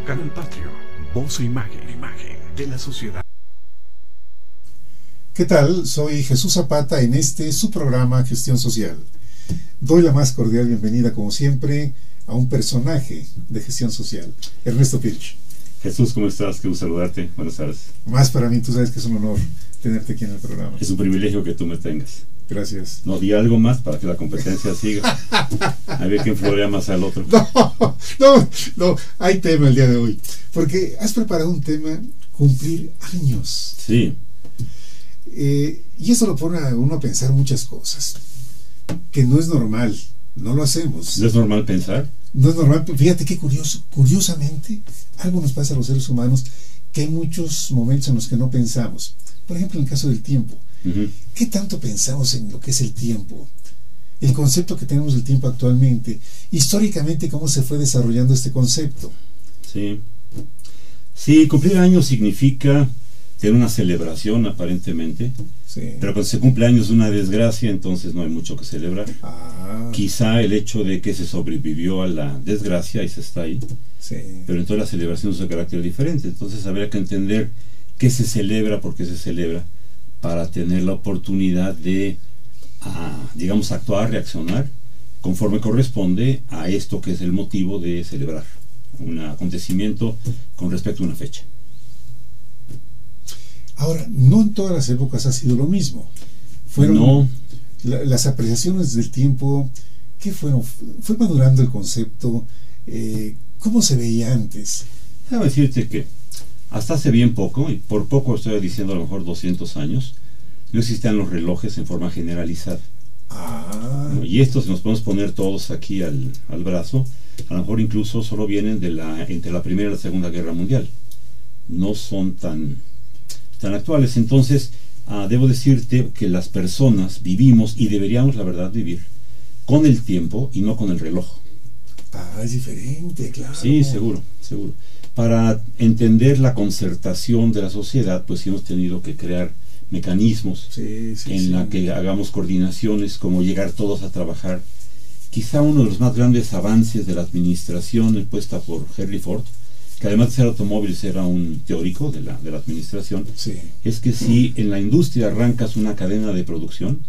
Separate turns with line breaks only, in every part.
Canal Patrio, voz e imagen de la sociedad.
¿Qué tal? Soy Jesús Zapata en su programa Gestión Social. Doy la más cordial bienvenida, como siempre, a un personaje de gestión social, Ernesto Pirch.
Jesús, ¿cómo estás? Qué gusto saludarte. Buenas tardes.
Más para mí, tú sabes que es un honor tenerte aquí en el programa.
Es un privilegio que tú me tengas.
Gracias.
No, di algo más para que la competencia siga. A ver quién florea más al otro.
No, hay tema el día de hoy. Porque has preparado un tema, cumplir años.
Sí.
Y eso lo pone a uno a pensar muchas cosas. Que no es normal, no lo hacemos.
¿No es normal pensar?
No es normal, fíjate qué curioso. Curiosamente, algo nos pasa a los seres humanos, que hay muchos momentos en los que no pensamos. Por ejemplo, en el caso del tiempo. ¿Qué tanto pensamos en lo que es el tiempo? El concepto que tenemos del tiempo actualmente. Históricamente, ¿cómo se fue desarrollando este concepto?
Sí. Sí, cumplir años significa tener una celebración, aparentemente.
Sí.
Pero cuando se cumple años de una desgracia, entonces no hay mucho que celebrar. Quizá el hecho de que se sobrevivió a la desgracia y se está ahí.
Sí.
Pero entonces la celebración es de carácter diferente. Entonces habría que entender qué se celebra, por qué se celebra, para tener la oportunidad de, digamos, actuar, reaccionar, conforme corresponde a esto que es el motivo de celebrar un acontecimiento con respecto a una fecha.
Ahora, no en todas las épocas ha sido lo mismo. Las apreciaciones del tiempo, ¿qué fueron? ¿Fue madurando el concepto? ¿Cómo se veía antes?
Déjame decirte que hasta hace bien poco, y por poco estoy diciendo a lo mejor 200 años, no existían los relojes en forma generalizada. Y estos, si nos podemos poner todos aquí al brazo, a lo mejor incluso solo vienen entre la Primera y la Segunda Guerra Mundial. No son tan actuales. Entonces, debo decirte que las personas vivimos, y deberíamos, la verdad, vivir con el tiempo y no con el reloj.
Es diferente, claro.
Sí, seguro. Para entender la concertación de la sociedad, pues sí hemos tenido que crear mecanismos en la que hagamos coordinaciones, como llegar todos a trabajar. Quizá uno de los más grandes avances de la administración impuesta por Henry Ford, que además de ser automóviles era un teórico de la administración, es que si en la industria arrancas una cadena de producción,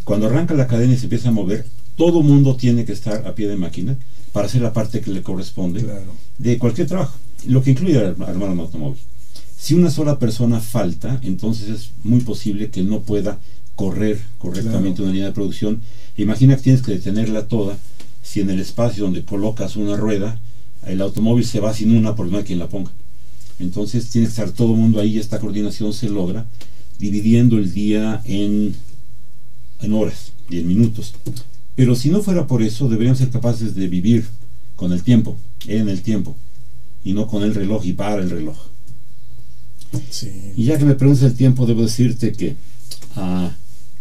cuando arranca la cadena y se empieza a mover, todo mundo tiene que estar a pie de máquina para hacer la parte que le corresponde de cualquier trabajo, lo que incluye armar un automóvil. Si una sola persona falta, entonces es muy posible que no pueda correr correctamente una línea de producción. Imagina que tienes que detenerla toda, si en el espacio donde colocas una rueda, el automóvil se va sin una porque no hay quien la ponga. Entonces tiene que estar todo el mundo ahí, y esta coordinación se logra dividiendo el día en horas y en minutos. Pero si no fuera por eso, deberíamos ser capaces de vivir con el tiempo, en el tiempo, y no con el reloj y para el reloj. Y ya que me preguntas el tiempo, debo decirte que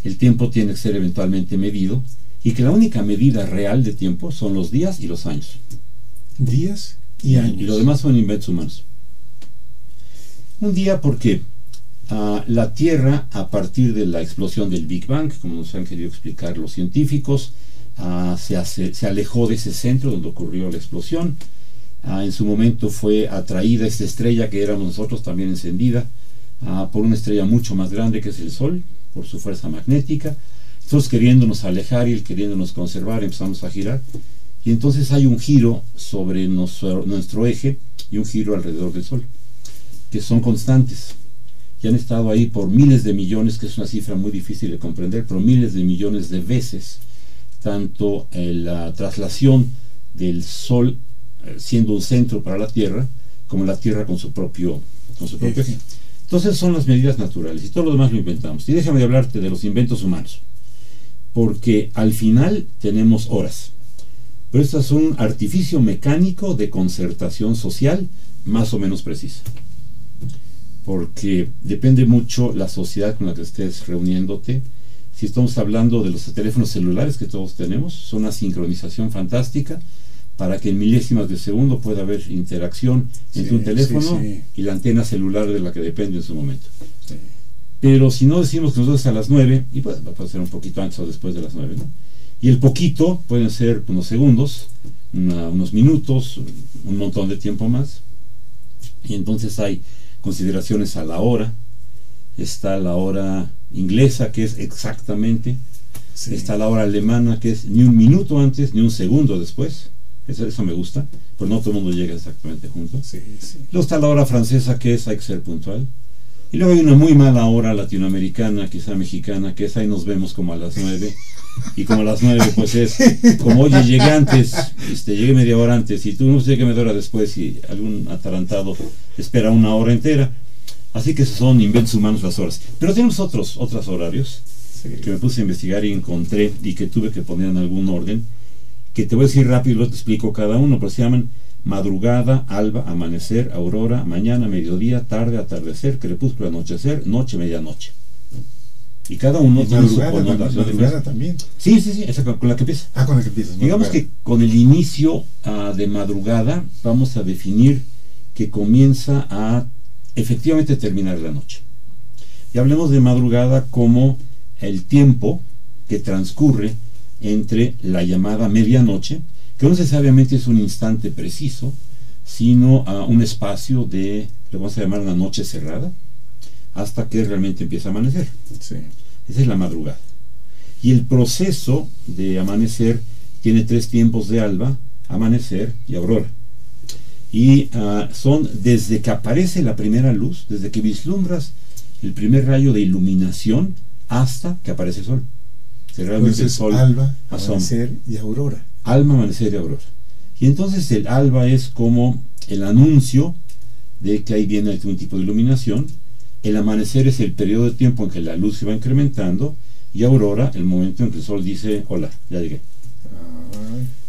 el tiempo tiene que ser eventualmente medido, y que la única medida real de tiempo son los días y los años.
Días y años.
Y lo demás son inventos humanos. Un día porque la Tierra, a partir de la explosión del Big Bang, como nos han querido explicar los científicos, se alejó de ese centro donde ocurrió la explosión. En su momento fue atraída esta estrella que éramos nosotros, también encendida, por una estrella mucho más grande que es el Sol, por su fuerza magnética. Nosotros, queriéndonos alejar y queriéndonos conservar, empezamos a girar. Y entonces hay un giro sobre nuestro eje y un giro alrededor del Sol, que son constantes. Y han estado ahí por miles de millones, que es una cifra muy difícil de comprender, pero miles de millones de veces, tanto la traslación del Sol siendo un centro para la Tierra, como la Tierra con su propio eje. Entonces son las medidas naturales, y todo lo demás lo inventamos. Y déjame hablarte de los inventos humanos, porque al final tenemos horas. Pero esto es un artificio mecánico de concertación social más o menos precisa, porque depende mucho la sociedad con la que estés reuniéndote. Si estamos hablando de los teléfonos celulares que todos tenemos, son una sincronización fantástica para que en milésimas de segundo pueda haber interacción entre un teléfono y la antena celular de la que depende en su momento. Pero si no decimos que nosotros a las 9, y puede ser un poquito antes o después de las 9, ¿no? Y el poquito pueden ser unos segundos, unos minutos, un montón de tiempo más. Y entonces hay consideraciones a la hora, está la hora inglesa, que es exactamente, sí. Está la hora alemana, que es ni un minuto antes, ni un segundo después. Eso me gusta, pero no todo el mundo llega exactamente junto.
Sí, sí.
Luego está la hora francesa, que es hay que ser puntual. Y luego hay una muy mala hora latinoamericana, quizá mexicana, que es ahí nos vemos como a las 9. Y como a las 9, pues es como, oye, llegué antes, llegué media hora antes, y tú no llegué media hora después, y algún atarantado espera una hora entera. Así que son inventos humanos las horas. Pero tenemos otros horarios, sí, que me puse a investigar y encontré, y que tuve que poner en algún orden, que te voy a decir rápido y luego te explico cada uno, pero se llaman madrugada, alba, amanecer, aurora, mañana, mediodía, tarde, atardecer, crepúsculo, anochecer, noche, medianoche. Y cada uno tiene su connotación.
Madrugada también.
Sí, esa con la que empieza.
Con la que empieza.
Digamos que con el inicio de madrugada vamos a definir que comienza a efectivamente terminar la noche. Y hablemos de madrugada como el tiempo que transcurre entre la llamada medianoche, que no necesariamente es un instante preciso, sino a un espacio de, le vamos a llamar una noche cerrada, hasta que realmente empieza a amanecer.
Sí.
Esa es la madrugada. Y el proceso de amanecer tiene 3 tiempos de alba, amanecer y aurora. Y son desde que aparece la primera luz, desde que vislumbras el primer rayo de iluminación, hasta que aparece el sol.
Realmente el sol alba, amanecer y aurora.
Alba, amanecer y aurora. Y entonces el alba es como el anuncio de que ahí viene un tipo de iluminación. El amanecer es el periodo de tiempo en que la luz se va incrementando, y aurora el momento en que el sol dice, hola, ya llegué.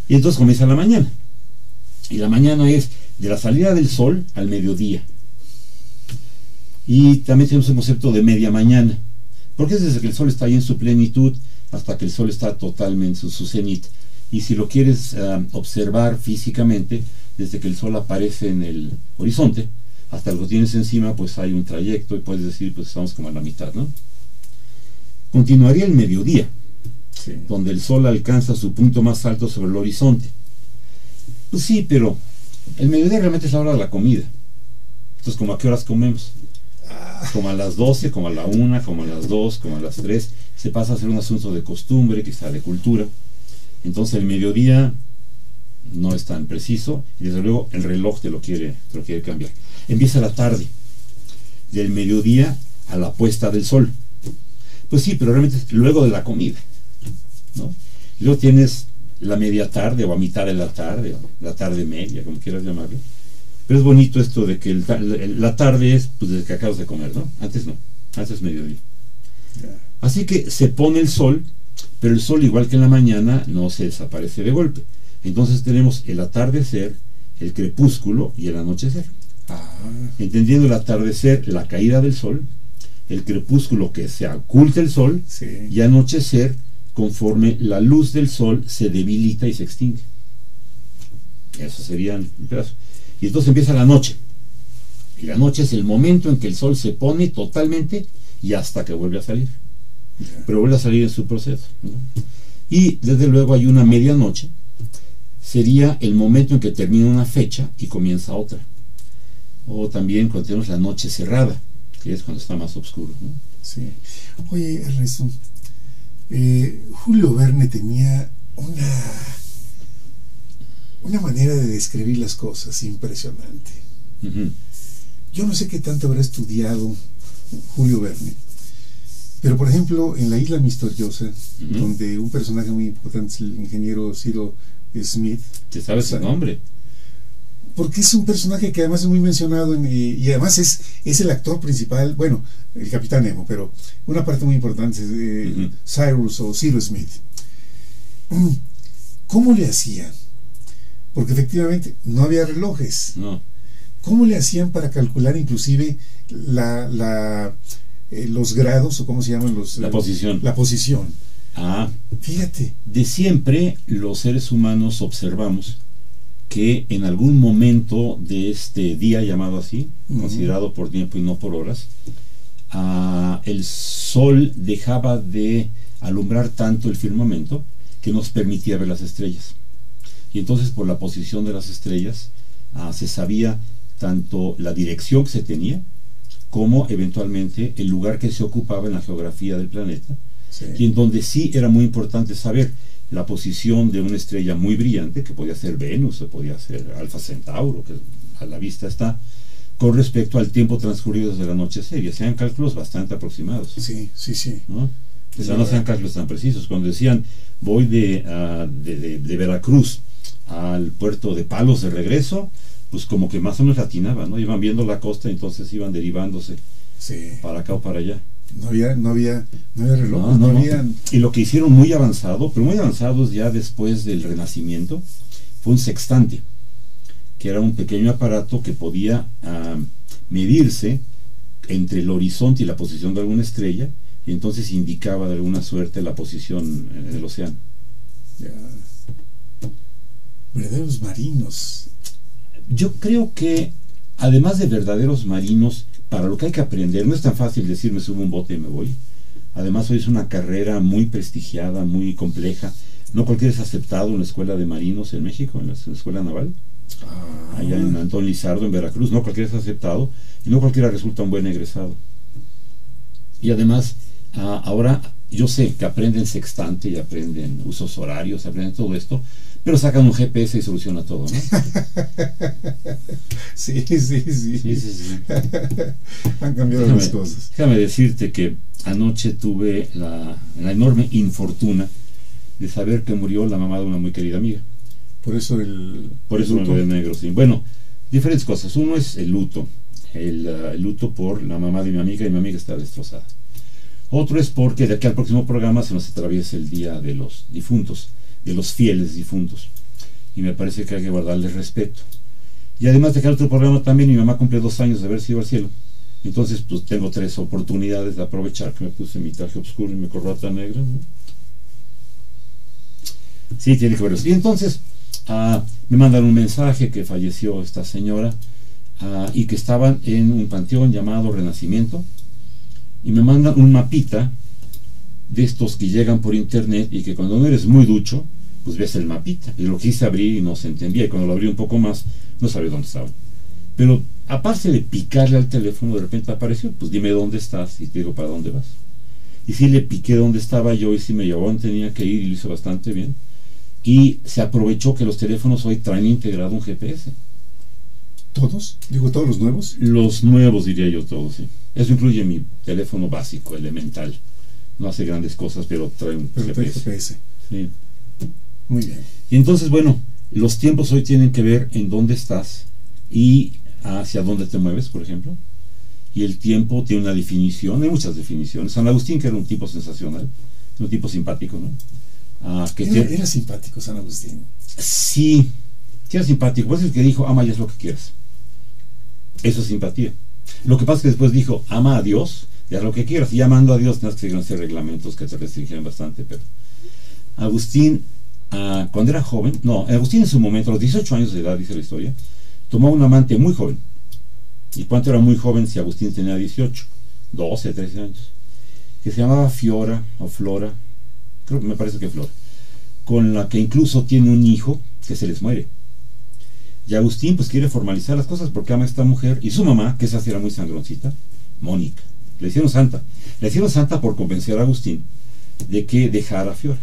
Y entonces comienza la mañana. Y la mañana es de la salida del sol al mediodía. Y también tenemos el concepto de media mañana, porque es desde que el sol está ahí en su plenitud hasta que el sol está totalmente en su cenit. Y si lo quieres observar físicamente, desde que el sol aparece en el horizonte hasta lo tienes encima, pues hay un trayecto, y puedes decir, pues estamos como a la mitad, ¿no? Continuaría el mediodía, sí, donde el sol alcanza su punto más alto sobre el horizonte. Pues sí, pero el mediodía realmente es la hora de la comida. Entonces, ¿como a qué horas comemos? Como a las 12, como a la 1, como a las 2, como a las 3. Se pasa a ser un asunto de costumbre, quizá de cultura. Entonces el mediodía no es tan preciso, y desde luego el reloj te lo quiere cambiar. Empieza la tarde, del mediodía a la puesta del sol. Pues sí, pero realmente es luego de la comida, ¿no? Y luego tienes la media tarde, o a mitad de la tarde, o la tarde media, como quieras llamarlo. Pero es bonito esto de que la tarde es pues desde que acabas de comer, ¿no? Antes no, antes es mediodía. Así que se pone el sol, pero el sol, igual que en la mañana, no se desaparece de golpe. Entonces tenemos el atardecer, el crepúsculo y el anochecer. Entendiendo el atardecer, la caída del sol, el crepúsculo, que se oculta el sol, sí, y anochecer conforme la luz del sol se debilita y se extingue. Eso serían pedazos. Y entonces empieza la noche. Y la noche es el momento en que el sol se pone totalmente y hasta que vuelve a salir. Pero vuelve a salir en su proceso, ¿no? Y desde luego hay una medianoche. Sería el momento en que termina una fecha y comienza otra. O también cuando tenemos la noche cerrada, que es cuando está más oscuro, ¿no?
Sí. Oye, Ernesto, Julio Verne tenía una manera de describir las cosas impresionante. Yo no sé qué tanto habrá estudiado Julio Verne, pero por ejemplo en La Isla Misteriosa, donde un personaje muy importante es el ingeniero Cyril Smith.
¿Te sabes su nombre?
Porque es un personaje que además es muy mencionado y además es el actor principal, bueno, el Capitán Nemo, pero una parte muy importante es Cyrus o Cyril Smith. ¿Cómo le hacían? Porque efectivamente no había relojes.
No.
¿Cómo le hacían para calcular inclusive los grados, o cómo se llaman
la posición?
La posición.
Fíjate. De siempre los seres humanos observamos que en algún momento de este día, llamado así, considerado por tiempo y no por horas, el sol dejaba de alumbrar tanto el firmamento que nos permitía ver las estrellas. Y entonces por la posición de las estrellas se sabía tanto la dirección que se tenía, como eventualmente el lugar que se ocupaba en la geografía del planeta, y en donde sí era muy importante saber la posición de una estrella muy brillante, que podía ser Venus o podía ser Alfa Centauro, que a la vista está, con respecto al tiempo transcurrido desde el anochecer. Y sean cálculos bastante aproximados.
Sí, sí, sí.
¿No? O sea, no sean cálculos tan precisos. Cuando decían, voy de Veracruz al puerto de Palos de regreso, pues como que más o menos latinaban, ¿no? Iban viendo la costa y entonces iban derivándose para acá o para allá.
No había reloj, no había...
Y lo que hicieron muy avanzado, pero muy avanzados ya después del Renacimiento, fue un sextante, que era un pequeño aparato que podía medirse entre el horizonte y la posición de alguna estrella, y entonces indicaba de alguna suerte la posición en el océano.
Ya. Verdaderos marinos.
Yo creo que, además de verdaderos marinos, para lo que hay que aprender, no es tan fácil decir me subo a un bote y me voy. Además hoy es una carrera muy prestigiada, muy compleja. No cualquiera es aceptado en la escuela de marinos en México, en la escuela naval, allá en Antón Lizardo, en Veracruz. No cualquiera es aceptado y no cualquiera resulta un buen egresado. Y además, ahora yo sé que aprenden sextante y aprenden usos horarios, aprenden todo esto, pero sacan un GPS y soluciona todo, ¿no?
Sí.
Sí.
Han cambiado las cosas.
Déjame decirte que anoche tuve la enorme infortuna de saber que murió la mamá de una muy querida amiga.
Por eso el
luto de negro, sí. Bueno, diferentes cosas. Uno es el luto. El luto por la mamá de mi amiga, y mi amiga está destrozada. Otro es porque de aquí al próximo programa se nos atraviesa el día de los difuntos, de los fieles difuntos, y me parece que hay que guardarles respeto. Y además de que el otro programa también mi mamá cumple 2 años de haber sido al cielo, entonces pues tengo 3 oportunidades de aprovechar, que me puse mi traje oscuro y mi corbata negra, ¿no? Sí, tiene que ver eso. Y entonces me mandan un mensaje que falleció esta señora, y que estaban en un panteón llamado Renacimiento, y me mandan un mapita de estos que llegan por internet, y que cuando no eres muy ducho, pues ves el mapita. Y lo quise abrir y no se entendía, y cuando lo abrí un poco más, no sabía dónde estaba. Pero aparte de picarle al teléfono, de repente apareció, pues dime dónde estás, y te digo para dónde vas. Y sí le piqué dónde estaba yo, y sí me llevó donde tenía que ir, y lo hizo bastante bien. Y se aprovechó que los teléfonos hoy traen integrado un GPS.
¿Todos? Digo, ¿todos los nuevos?
Los nuevos, diría yo, todos, sí. Eso incluye mi teléfono básico, elemental. No hace grandes cosas, pero trae un GPS. Sí.
Muy bien.
Y entonces, bueno, los tiempos hoy tienen que ver en dónde estás y hacia dónde te mueves, por ejemplo. Y el tiempo tiene una definición, hay muchas definiciones. San Agustín, que era un tipo sensacional, un tipo simpático, ¿no?
Era simpático San Agustín.
Sí, era simpático. Por eso es que dijo, ama y haz lo que quieras. Eso es simpatía. Lo que pasa es que después dijo, ama a Dios y haz lo que quieras. Y amando a Dios, no es que se hacer reglamentos que te restringían bastante, pero Agustín, cuando era joven, Agustín en su momento, a los 18 años de edad, dice la historia, tomó un amante muy joven. ¿Y cuánto era muy joven si Agustín tenía 18? 12, 13 años. Que se llamaba Fiora o Flora, creo que me parece que Flora, con la que incluso tiene un hijo que se les muere. Y Agustín pues quiere formalizar las cosas porque ama a esta mujer, y su mamá, que esa sí era muy sangroncita, Mónica, le hicieron santa por convencer a Agustín de que dejara a Fiora.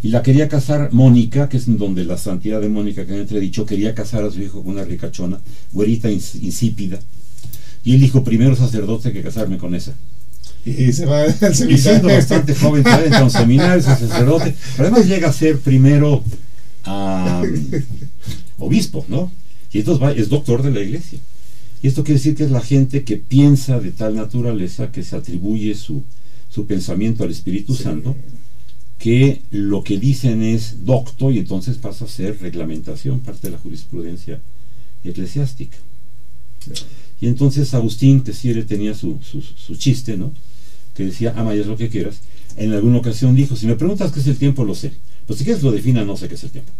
Y la quería casar Mónica, que es en donde la santidad de Mónica que han entredicho, quería casar a su hijo con una ricachona, güerita insípida, y él dijo, primero sacerdote que casarme con esa.
Y se va al seminario.
Y siendo bastante joven, entra a un seminario, es sacerdote, pero además llega a ser primero obispo, ¿no? Y entonces es doctor de la iglesia. Y esto quiere decir que es la gente que piensa de tal naturaleza, que se atribuye su pensamiento al Espíritu Santo, que lo que dicen es docto, y entonces pasa a ser reglamentación, parte de la jurisprudencia eclesiástica. Y entonces Agustín, que sí tenía su chiste, ¿no? Que decía, ama y haz lo que quieras. En alguna ocasión dijo, si me preguntas qué es el tiempo, lo sé. Pues si quieres lo defina, no sé qué es el tiempo,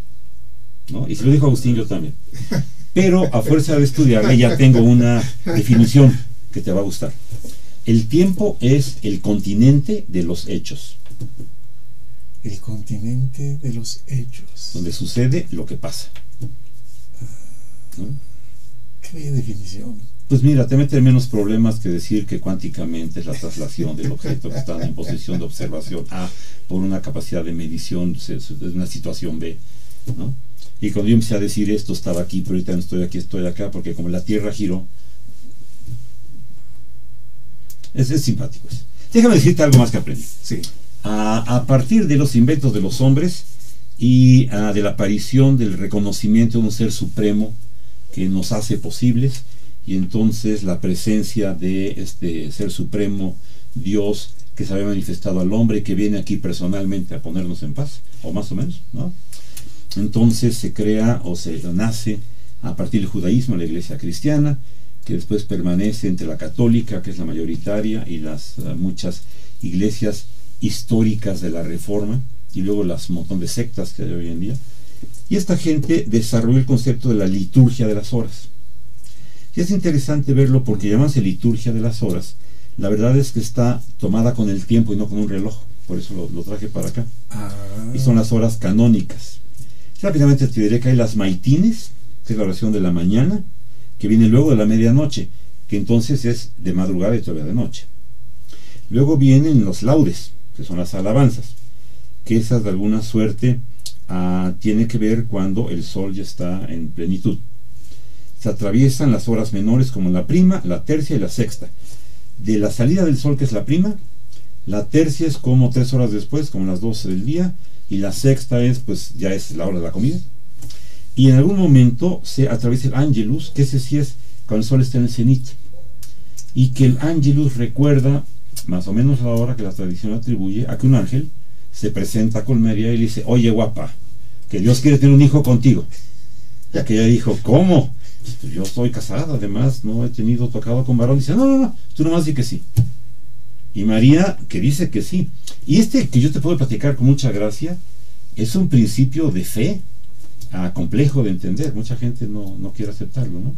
¿no? Y si lo dijo Agustín, yo también. Pero a fuerza de estudiarle ya tengo una definición que te va a gustar. El tiempo es el continente de los hechos.
El continente de los hechos.
Donde sucede lo que pasa, ¿no?
Qué bella definición.
Pues mira, te mete menos problemas que decir que cuánticamente es la traslación del objeto que está en posición de observación A por una capacidad de medición de una situación B, ¿no? Y cuando yo empecé a decir esto, estaba aquí, pero ahorita no estoy aquí, estoy acá, porque como la Tierra giró, es simpático eso. Déjame decirte algo más que aprendí.
Sí.
A partir de los inventos de los hombres y de la aparición del reconocimiento de un ser supremo que nos hace posibles, y entonces la presencia de este ser supremo, Dios, que se había manifestado al hombre, que viene aquí personalmente a ponernos en paz, o más o menos, ¿no? Entonces se crea o se nace a partir del judaísmo la iglesia cristiana, que después permanece entre la católica, que es la mayoritaria, y las muchas iglesias históricas de la Reforma, y luego las montón de sectas que hay hoy en día. Y esta gente desarrolló el concepto de la liturgia de las horas. Y es interesante verlo porque llamarse liturgia de las horas, la verdad es que está tomada con el tiempo y no con un reloj. Por eso lo traje para acá. Y son las horas canónicas. Rápidamente te diré que hay las maitines, que es la oración de la mañana, que viene luego de la medianoche, que entonces es de madrugada y todavía de noche. Luego vienen los laudes, que son las alabanzas, que esas de alguna suerte tiene que ver cuando el sol ya está en plenitud. Se atraviesan las horas menores como la prima, la tercia y la sexta. De la salida del sol, que es la prima, la tercia es como 3 horas después, como las 12 del día, y la sexta es, pues, ya es la hora de la comida. Y en algún momento se atraviesa el Angelus, que ese sí es cuando el sol está en el cenit, y que el Angelus recuerda más o menos la hora que la tradición atribuye a que un ángel se presenta con María y le dice: oye guapa, que Dios quiere tener un hijo contigo. Y aquella dijo: ¿cómo? Pues yo estoy casada, además no he tenido tocado con varón. Dice: no, tú nomás di que sí. Y María, que dice que sí. Y que yo te puedo platicar con mucha gracia, es un principio de fe complejo de entender. Mucha gente no quiere aceptarlo, ¿no?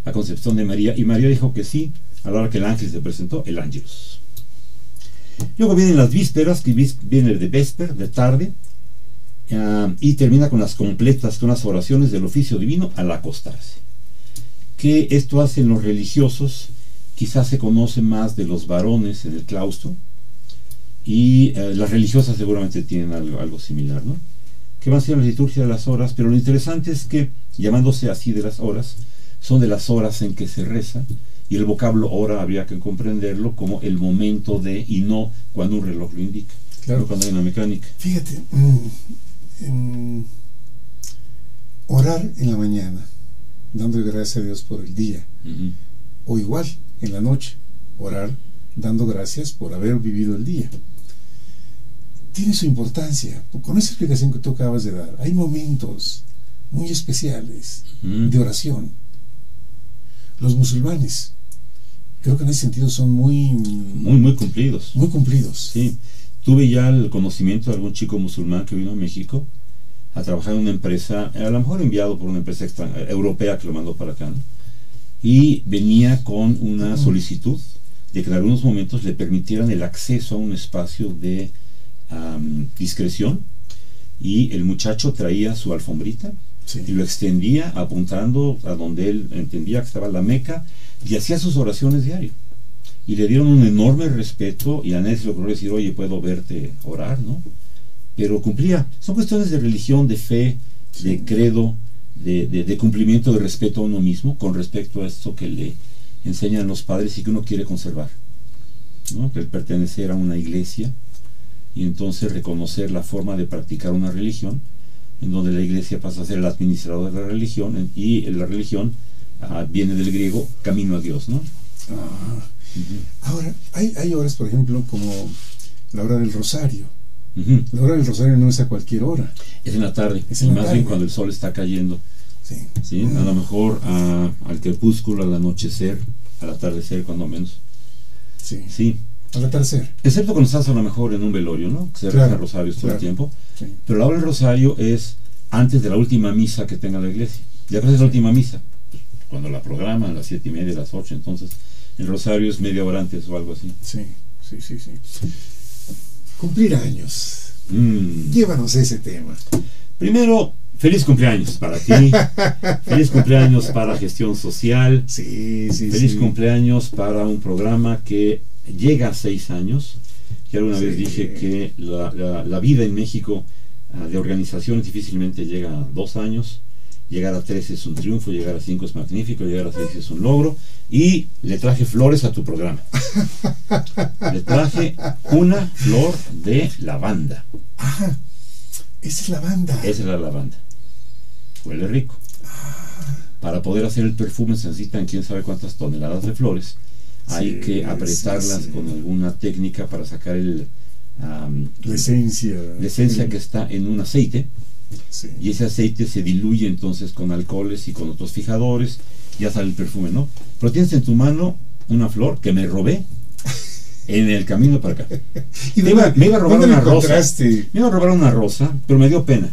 La concepción de María. Y María dijo que sí a la hora que el ángel se presentó, el ángelus. Luego vienen las vísperas, que viene de vesper, de tarde, y termina con las completas, con las oraciones del oficio divino al acostarse. Que esto hacen los religiosos, quizás se conoce más de los varones en el claustro, y las religiosas seguramente tienen algo similar, ¿no? Que van a ser la liturgia de las horas, pero lo interesante es que, llamándose así de las horas, son de las horas en que se reza, y el vocablo hora habría que comprenderlo como el momento de, y no cuando un reloj lo indica, claro, no cuando hay una mecánica.
Fíjate, orar en la mañana, dando gracias a Dios por el día, o igual en la noche, orar dando gracias por haber vivido el día, tiene su importancia. Con esa explicación que tú acabas de dar, hay momentos muy especiales de oración. Los musulmanes, creo que en ese sentido son muy
cumplidos.
Muy cumplidos.
Sí. Tuve ya el conocimiento de algún chico musulmán que vino a México a trabajar en una empresa, a lo mejor enviado por una empresa europea que lo mandó para acá, ¿no? Y venía con una solicitud de que en algunos momentos le permitieran el acceso a un espacio de discreción, y el muchacho traía su alfombrita, sí, y lo extendía apuntando a donde él entendía que estaba la Meca, y hacía sus oraciones diario, y le dieron un enorme respeto, y a nadie se le ocurrió decir: oye, puedo verte orar, ¿no? Pero cumplía. Son cuestiones de religión, de fe, sí, de credo, de cumplimiento, de respeto a uno mismo con respecto a esto que le enseñan los padres y que uno quiere conservar, ¿no? El pertenecer a una iglesia, y entonces reconocer la forma de practicar una religión, en donde la iglesia pasa a ser el administrador de la religión, y la religión viene del griego camino a Dios, ¿no?
Ahora, hay horas, por ejemplo, como la hora del rosario. La hora del rosario no es a cualquier hora.
Es en la tarde, más bien cuando el sol está cayendo. Sí. ¿Sí? A lo mejor al crepúsculo, al anochecer, al atardecer, cuando menos.
Sí.
Sí.
Al atardecer.
Excepto cuando estás a lo mejor en un velorio, ¿no? Que se rezan rosarios todo el tiempo. Sí. Pero la hora del rosario es antes de la última misa que tenga la iglesia. Ya es la última misa, cuando la programan a las 7:30, a las 8, entonces el rosario es media hora antes o algo así.
Sí. Cumplir años. Llévanos a ese tema.
Primero, Feliz cumpleaños para ti. Feliz cumpleaños para Gestión Social.
Sí,
Feliz cumpleaños para un programa que llega a 6 años. Que alguna vez dije que la vida en México de organizaciones difícilmente llega a 2 años. Llegar a 3 es un triunfo, llegar a 5 es magnífico, llegar a 6 es un logro. Y le traje flores a tu programa. Le traje una flor de lavanda.
Ah, esa es lavanda.
Esa es la lavanda. Huele rico. Para poder hacer el perfume se necesitan quién sabe cuántas toneladas de flores. Hay que apretarlas con alguna técnica para sacar la esencia que está en un aceite.
Sí.
Y ese aceite se diluye entonces con alcoholes y con otros fijadores, ya sale el perfume, ¿no? Pero tienes en tu mano una flor que me robé en el camino para acá. Me iba a robar una rosa. Me iba a robar una rosa, pero me dio pena.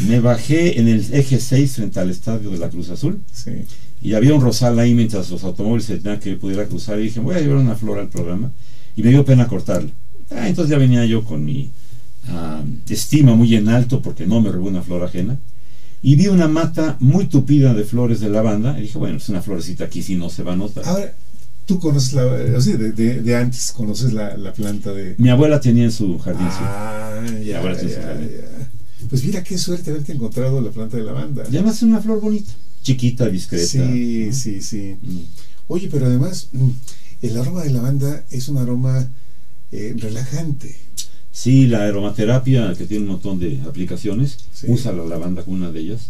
Me bajé en el eje 6 frente al estadio de la Cruz Azul.
Sí.
Y había un rosal ahí mientras los automóviles se tenían que pudiera cruzar, y dije, voy a llevar una flor al programa, y me dio pena cortarla. Entonces ya venía yo con mi estima muy en alto porque no me robé una flor ajena, y vi una mata muy tupida de flores de lavanda y dije, bueno, es una florecita aquí, si no se va a notar.
Ahora, tú conoces de antes conoces la planta de...
Mi abuela tenía en su jardín.
Ya. Pues mira qué suerte haberte encontrado la planta de lavanda.
Y además es una flor bonita, chiquita, discreta.
Sí, ¿no? Sí. Oye, pero además el aroma de lavanda es un aroma relajante.
Sí, la aromaterapia, que tiene un montón de aplicaciones, usa la lavanda como una de ellas.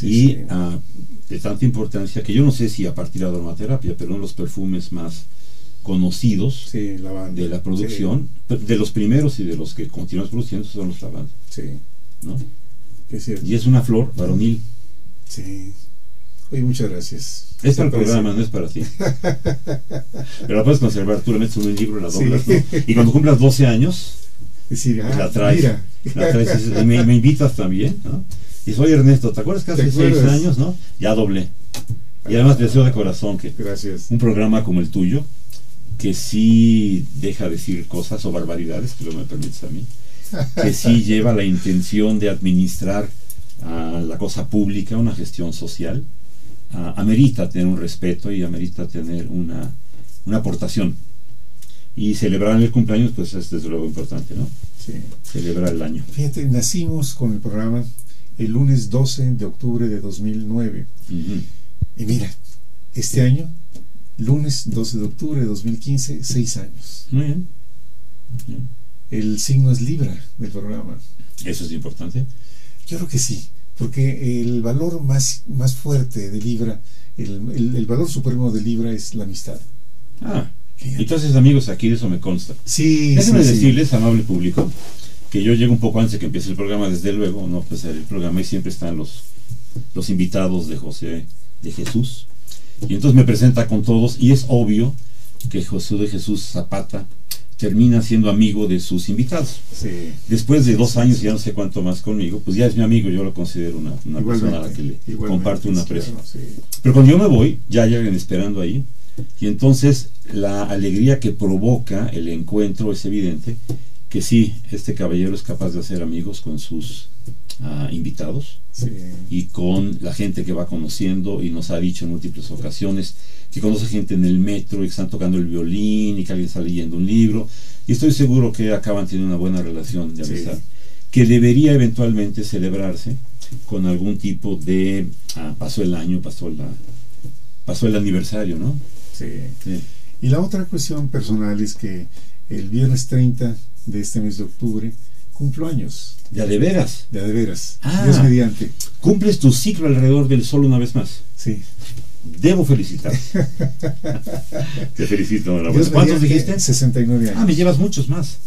Y de tanta importancia que yo no sé si a partir de la aromaterapia, pero uno de los perfumes más conocidos de la producción, de los primeros y de los que continuamos produciendo, son los lavanda. ¿No? Y es una flor varonil.
Sí. Oye, muchas gracias.
Es para el programa, no es para ti. Pero la puedes conservar, tú la metes en un libro, la doblas, ¿no? Y cuando cumplas 12 años, la traes. Y me invitas también, ¿no? Y soy Ernesto, ¿te acuerdas que hace 6 años, no? Ya doblé. Y además te deseo de corazón que un programa como el tuyo, que sí deja decir cosas o barbaridades, que luego me permites a mí, que sí lleva la intención de administrar la cosa pública, una gestión social, amerita tener un respeto y amerita tener una aportación. Y celebrar el cumpleaños, pues es desde luego importante, ¿no? Celebrar el año.
Fíjate, nacimos con el programa el lunes 12 de octubre de 2009. Y mira, este año, lunes 12 de octubre de 2015, 6 años.
Muy bien.
El signo es Libra del programa.
¿Eso es importante?
Yo creo que sí, porque el valor más fuerte de Libra, el valor supremo de Libra es la amistad.
Entonces, amigos, aquí de eso me consta.
Déjenme
decirles, amable público, que yo llego un poco antes de que empiece el programa, desde luego, no empezar el programa, y siempre están los invitados de José de Jesús, y entonces me presenta con todos, y es obvio que José de Jesús Zapata termina siendo amigo de sus invitados. Después de 2 años, ya no sé cuánto más conmigo, pues ya es mi amigo, yo lo considero una persona a la que le comparto un aprecio. Pero cuando yo me voy, ya llegan esperando ahí, y entonces la alegría que provoca el encuentro es evidente, que sí, este caballero es capaz de hacer amigos con sus invitados y con la gente que va conociendo, y nos ha dicho en múltiples ocasiones que conoce gente en el metro y que están tocando el violín y que alguien está leyendo un libro, y estoy seguro que acaban teniendo una buena relación de amistad que debería eventualmente celebrarse con algún tipo de pasó el año, pasó el aniversario, ¿no?
Y la otra cuestión personal es que el viernes 30 de este mes de octubre cumplo años.
¿De a de veras?
De a de veras. Dios mediante.
Cumples tu ciclo alrededor del sol una vez más. Debo felicitar. Te felicito. ¿Cuántos dijiste?
69 años.
Me llevas muchos más.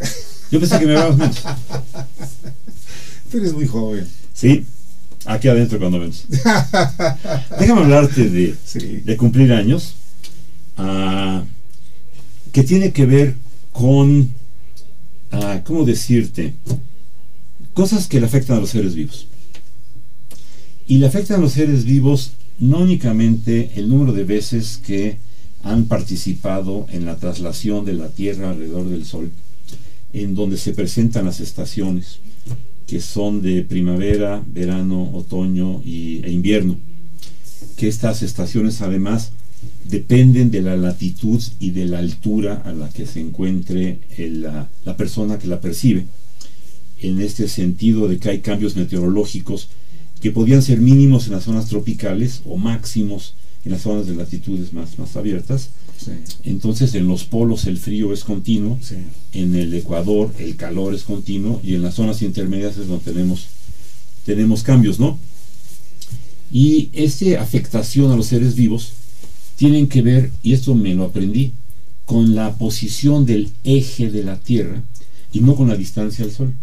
Yo pensé que me llevabas menos.
Tú eres muy joven.
Sí, aquí adentro cuando menos. Déjame hablarte de cumplir años, que tiene que ver con, ¿cómo decirte? Cosas que le afectan a los seres vivos. Y le afectan a los seres vivos no únicamente el número de veces que han participado en la traslación de la Tierra alrededor del Sol, en donde se presentan las estaciones, que son de primavera, verano, otoño e invierno, que estas estaciones además dependen de la latitud y de la altura a la que se encuentre la persona que la percibe, en este sentido de que hay cambios meteorológicos que podían ser mínimos en las zonas tropicales o máximos en las zonas de latitudes más abiertas.
Sí.
Entonces en los polos el frío es continuo,
Sí.
en el Ecuador el calor es continuo, y en las zonas intermedias es donde tenemos cambios, ¿no? Y esta afectación a los seres vivos tienen que ver, y esto me lo aprendí, con la posición del eje de la Tierra y no con la distancia al Sol.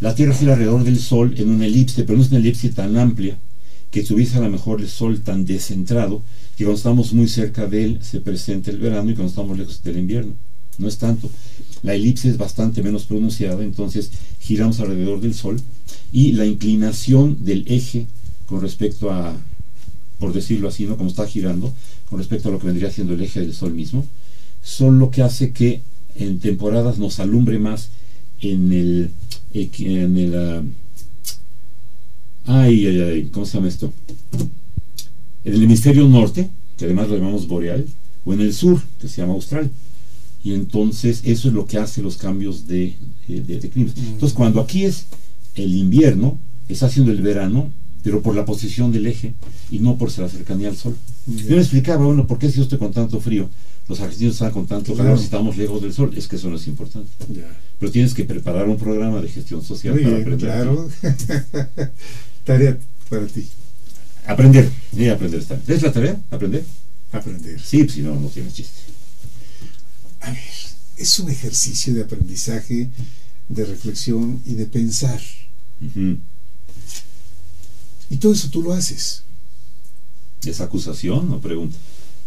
La Tierra gira alrededor del Sol en una elipse, pero no es una elipse tan amplia que tuviese a lo mejor el Sol tan descentrado que cuando estamos muy cerca de él se presenta el verano y cuando estamos lejos del invierno. No es tanto. La elipse es bastante menos pronunciada, entonces giramos alrededor del Sol, y la inclinación del eje con respecto a, por decirlo así, ¿no?, como está girando, con respecto a lo que vendría siendo el eje del Sol mismo, son lo que hace que en temporadas nos alumbre más en el ¿cómo se llama esto? En el hemisferio norte, que además lo llamamos boreal, o en el sur, que se llama austral. Y entonces eso es lo que hace los cambios de clima. Entonces cuando aquí es el invierno, está haciendo el verano, pero por la posición del eje y no por la cercanía al Sol. Yo me explicaba, bueno, ¿por qué si yo estoy con tanto frío, los argentinos están con tanto calor si estamos lejos del Sol? Es que eso no es importante. Pero tienes que preparar un programa de gestión social.
Muy
para
bien,
aprender.
claro. Tarea para ti.
Aprender está. ¿Es la tarea? ¿Aprender?
Aprender.
Sí, pues si no, no tienes chiste.
A ver, es un ejercicio de aprendizaje, de reflexión y de pensar. Y todo eso tú lo haces.
¿Es acusación o pregunta?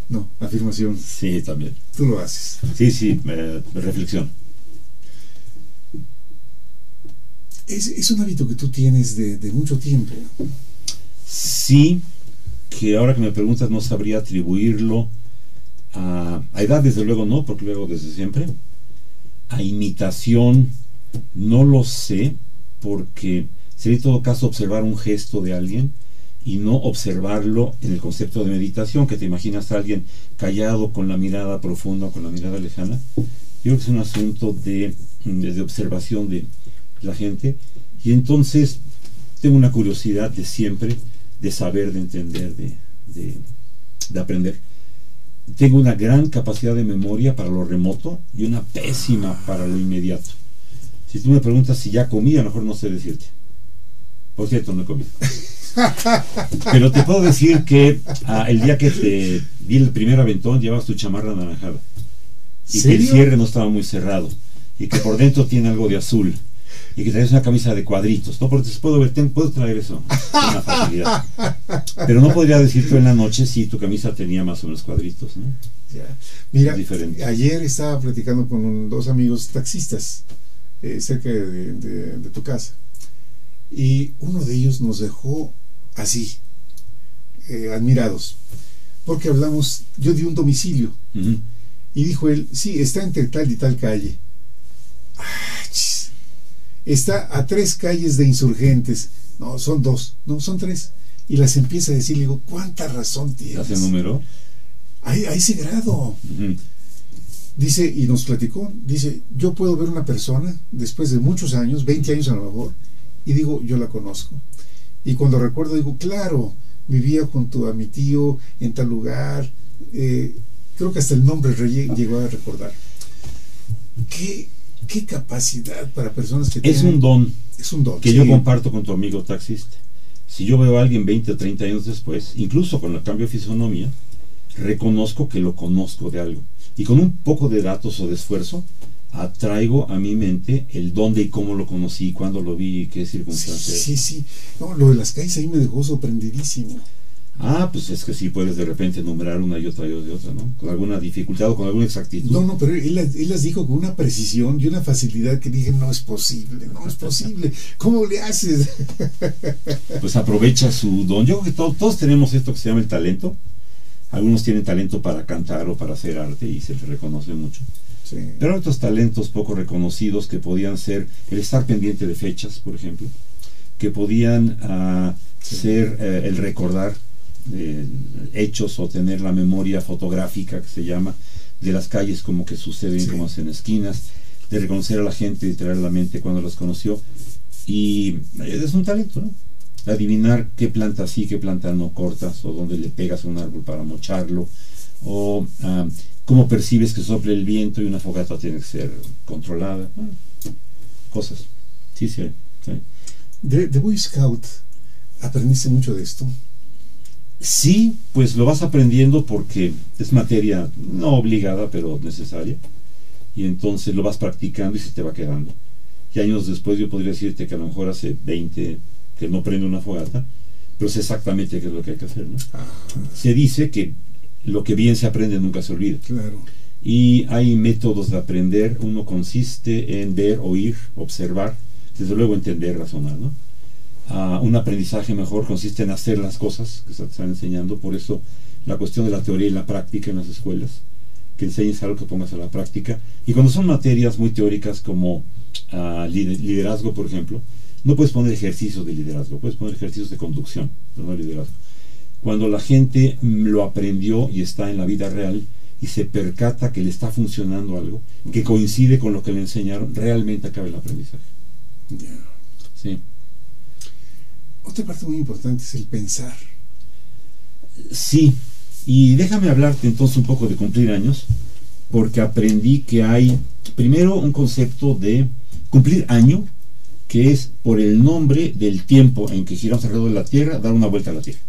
No, afirmación.
Sí, también.
Tú lo haces.
Sí, reflexión.
Es un hábito que tú tienes de mucho tiempo.
Sí, que ahora que me preguntas no sabría atribuirlo a edad, desde luego no, porque luego desde siempre. A imitación no lo sé, porque sería en todo caso observar un gesto de alguien y no observarlo en el concepto de meditación, que te imaginas a alguien callado con la mirada profunda, con la mirada lejana. Yo creo que es un asunto de observación de la gente, y entonces tengo una curiosidad de siempre, de saber, de entender, de aprender. Tengo una gran capacidad de memoria para lo remoto y una pésima para lo inmediato. Si tú me preguntas si ya comí, a lo mejor no sé decirte. Por cierto, no he comido. Pero te puedo decir que el día que te di el primer aventón llevabas tu chamarra anaranjada y
¿Serio?
que el cierre no estaba muy cerrado y que por dentro tiene algo de azul y que traes una camisa de cuadritos, ¿no? Porque puedo traer eso con una facilidad, pero no podría decirte en la noche si tu camisa tenía más o menos cuadritos, ¿no?
Ya. Mira,
Es diferente.
ayer estaba platicando con dos amigos taxistas cerca de tu casa, y uno de ellos nos dejó así, admirados, porque hablamos, yo di un domicilio, y dijo él, sí, está entre tal y tal calle. Está a 3 calles de Insurgentes. No, son 2, no, son 3. Y las empieza a decir, le digo, ¿cuánta razón tienes?
¿Hace número?
A ese grado. Dice, y nos platicó, dice, yo puedo ver una persona después de muchos años, 20 años a lo mejor, y digo, yo la conozco. Y cuando recuerdo, digo, claro, vivía junto a mi tío en tal lugar. Creo que hasta el nombre llegó a recordar. ¿Qué capacidad para personas que
es
tienen...
un don.
Es un don.
Que
sí.
yo comparto con tu amigo taxista. Si yo veo a alguien 20 o 30 años después, incluso con el cambio de fisonomía, reconozco que lo conozco de algo. Y con un poco de datos o de esfuerzo, atraigo a mi mente el dónde y cómo lo conocí, cuándo lo vi, qué circunstancias.
Sí. No, lo de las calles ahí me dejó sorprendidísimo.
Pues es que sí puedes de repente enumerar una y otra, ¿no? Con alguna dificultad o con alguna exactitud.
No, pero él las dijo con una precisión y una facilidad que dije, no es posible. ¿Cómo le haces?
Pues aprovecha su don. Yo creo que todos tenemos esto que se llama el talento. Algunos tienen talento para cantar o para hacer arte y se les reconoce mucho.
Sí.
Pero hay otros talentos poco reconocidos que podían ser el estar pendiente de fechas, por ejemplo, que podían ser el recordar hechos o tener la memoria fotográfica, que se llama, de las calles como que suceden, como hacen esquinas, de reconocer a la gente y traer a la mente cuando los conoció. Y es un talento, ¿no? Adivinar qué planta sí, qué planta no cortas, o dónde le pegas a un árbol para mocharlo, o cómo percibes que sople el viento y una fogata tiene que ser controlada. Cosas. Sí.
De Boy Scout, ¿aprendiste mucho de esto?
Sí, pues lo vas aprendiendo porque es materia no obligada, pero necesaria. Y entonces lo vas practicando y se te va quedando. Y años después yo podría decirte que a lo mejor hace 20 que no prendo una fogata, pero sé exactamente qué es lo que hay que hacer, ¿no? Se dice que lo que bien se aprende nunca se olvida.
Claro.
Y hay métodos de aprender. Uno consiste en ver, oír, observar, desde luego entender, razonar, ¿no? Un aprendizaje mejor consiste en hacer las cosas que se te están enseñando. Por eso la cuestión de la teoría y la práctica en las escuelas, que enseñes algo que pongas a la práctica. Y cuando son materias muy teóricas como liderazgo, por ejemplo, no puedes poner ejercicios de liderazgo, puedes poner ejercicios de conducción, pero no liderazgo. Cuando la gente lo aprendió y está en la vida real y se percata que le está funcionando algo que coincide con lo que le enseñaron, realmente acaba el aprendizaje. Sí.
Otra parte muy importante es el pensar.
Sí, y déjame hablarte entonces un poco de cumplir años, porque aprendí que hay primero un concepto de cumplir año, que es por el nombre del tiempo en que giramos alrededor de la Tierra, dar una vuelta a la Tierra.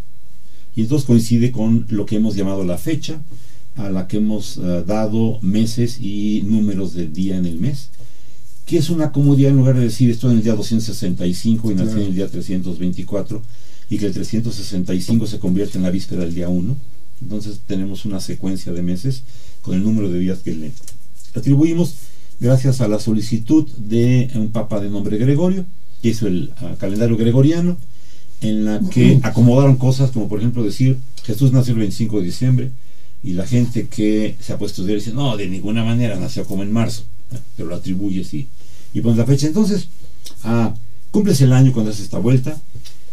Y entonces coincide con lo que hemos llamado la fecha, a la que hemos dado meses y números del día en el mes, que es una comodidad en lugar de decir estoy en el día 265 y nací en el día 324, y que el 365 se convierte en la víspera del día 1. Entonces tenemos una secuencia de meses con el número de días que le atribuimos, gracias a la solicitud de un papa de nombre Gregorio, que hizo el calendario gregoriano, en la que acomodaron cosas como por ejemplo decir Jesús nació el 25 de diciembre, y la gente que se ha puesto a estudiar dice no, de ninguna manera, nació como en marzo, pero lo atribuyes y pones la fecha. Entonces cumples el año cuando haces esta vuelta.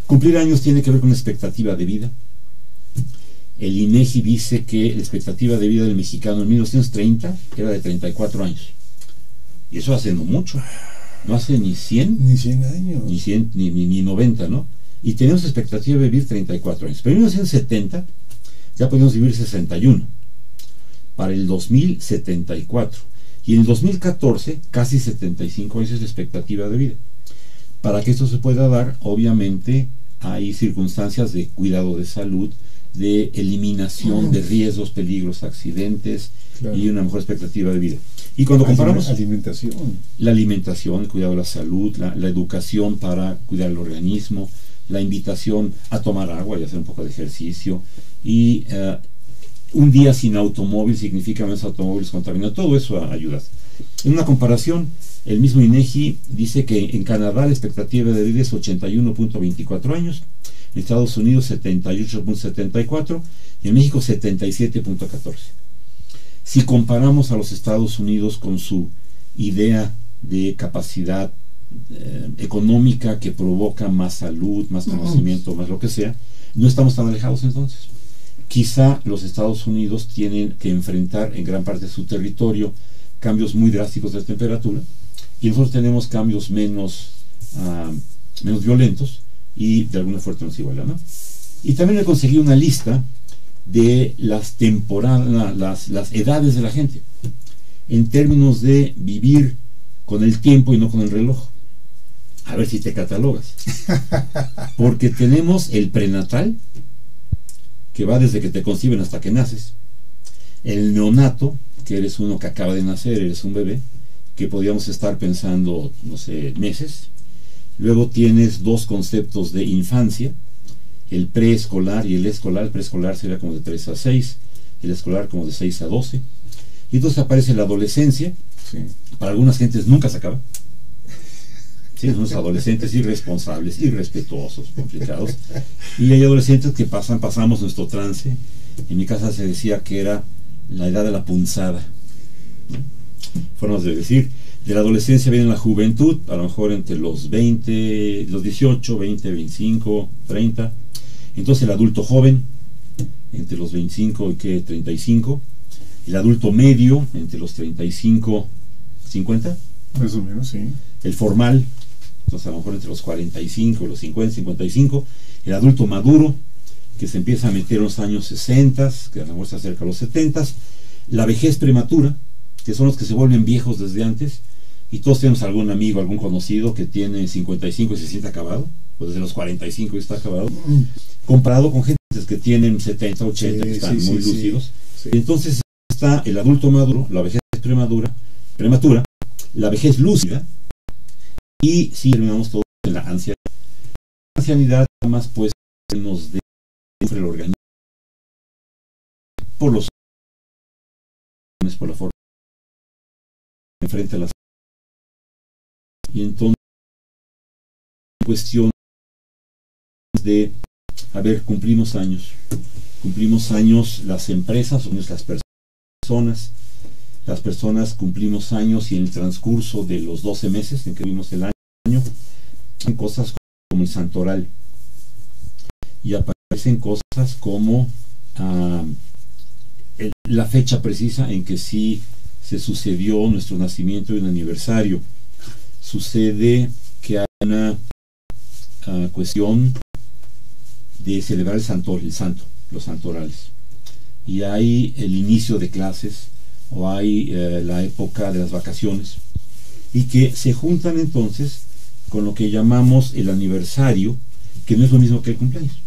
Cumplir años tiene que ver con expectativa de vida. El INEGI dice que la expectativa de vida del mexicano en 1930 era de 34 años. Y eso hace no mucho. No hace ni 100.
Ni 100 años.
Ni 100, ni 90, ¿no? Y tenemos expectativa de vivir 34 años. Pero en 1970 ya podemos vivir 61. Para el 2074. Y en el 2014 casi 75 años es la expectativa de vida. Para que esto se pueda dar, obviamente hay circunstancias de cuidado de salud, de eliminación de riesgos, peligros, accidentes, y una mejor expectativa de vida. Y cuando comparamos la alimentación, el cuidado de la salud, la educación para cuidar el organismo, la invitación a tomar agua y hacer un poco de ejercicio, y un día sin automóvil significa menos automóviles contaminados, todo eso ayuda. En una comparación, el mismo INEGI dice que en Canadá la expectativa de vida es 81.24 años, en Estados Unidos 78.74 y en México 77.14. Si comparamos a los Estados Unidos con su idea de capacidad económica que provoca más salud, más conocimiento, más lo que sea, no estamos tan alejados entonces. Quizá los Estados Unidos tienen que enfrentar en gran parte de su territorio cambios muy drásticos de temperatura, y nosotros tenemos cambios menos violentos y de alguna forma nos igualan, ¿no? Y también he conseguido una lista de las temporadas, las edades de la gente en términos de vivir con el tiempo y no con el reloj. A ver si te catalogas. Porque tenemos el prenatal, que va desde que te conciben hasta que naces. El neonato, que eres uno que acaba de nacer, eres un bebé, que podríamos estar pensando, no sé, meses. Luego tienes dos conceptos de infancia, el preescolar y el escolar. El preescolar sería como de 3 a 6, el escolar como de 6 a 12. Y entonces aparece la adolescencia. Sí. Para algunas gentes nunca se acaba. Sí, son los adolescentes irresponsables, irrespetuosos, complicados. Y hay adolescentes que pasamos nuestro trance. En mi casa se decía que era la edad de la punzada, ¿no? formas de decir. De la adolescencia viene la juventud, a lo mejor entre los 20, los 18, 20, 25, 30. Entonces el adulto joven, entre los 25 y 35. El adulto medio, entre los 35, 50.
Más o menos, sí.
El formal, entonces a lo mejor entre los 45, los 50, 55. El adulto maduro, que se empieza a meter en los años 60, que a lo mejor se acerca a los 70. La vejez prematura, que son los que se vuelven viejos desde antes. Y todos tenemos algún amigo, algún conocido que tiene 55 y se siente acabado, o desde los 45 y está acabado, comparado con gente que tienen 70, 80, que están muy lúcidos. Sí. Entonces está el adulto maduro, la vejez prematura, la vejez lúcida, y si terminamos todos en la ancianidad. La ancianidad más pues nos de el organismo por los por la forma enfrente a las, y entonces cuestión de cumplimos años las empresas, las personas cumplimos años, y en el transcurso de los 12 meses en que vivimos el año, hacen cosas como el santoral, y aparecen cosas como la fecha precisa en que sí se sucedió nuestro nacimiento y un aniversario. Sucede que hay una cuestión de celebrar el santo, los santorales, y hay el inicio de clases, o hay la época de las vacaciones, y que se juntan entonces con lo que llamamos el aniversario, que no es lo mismo que el cumpleaños.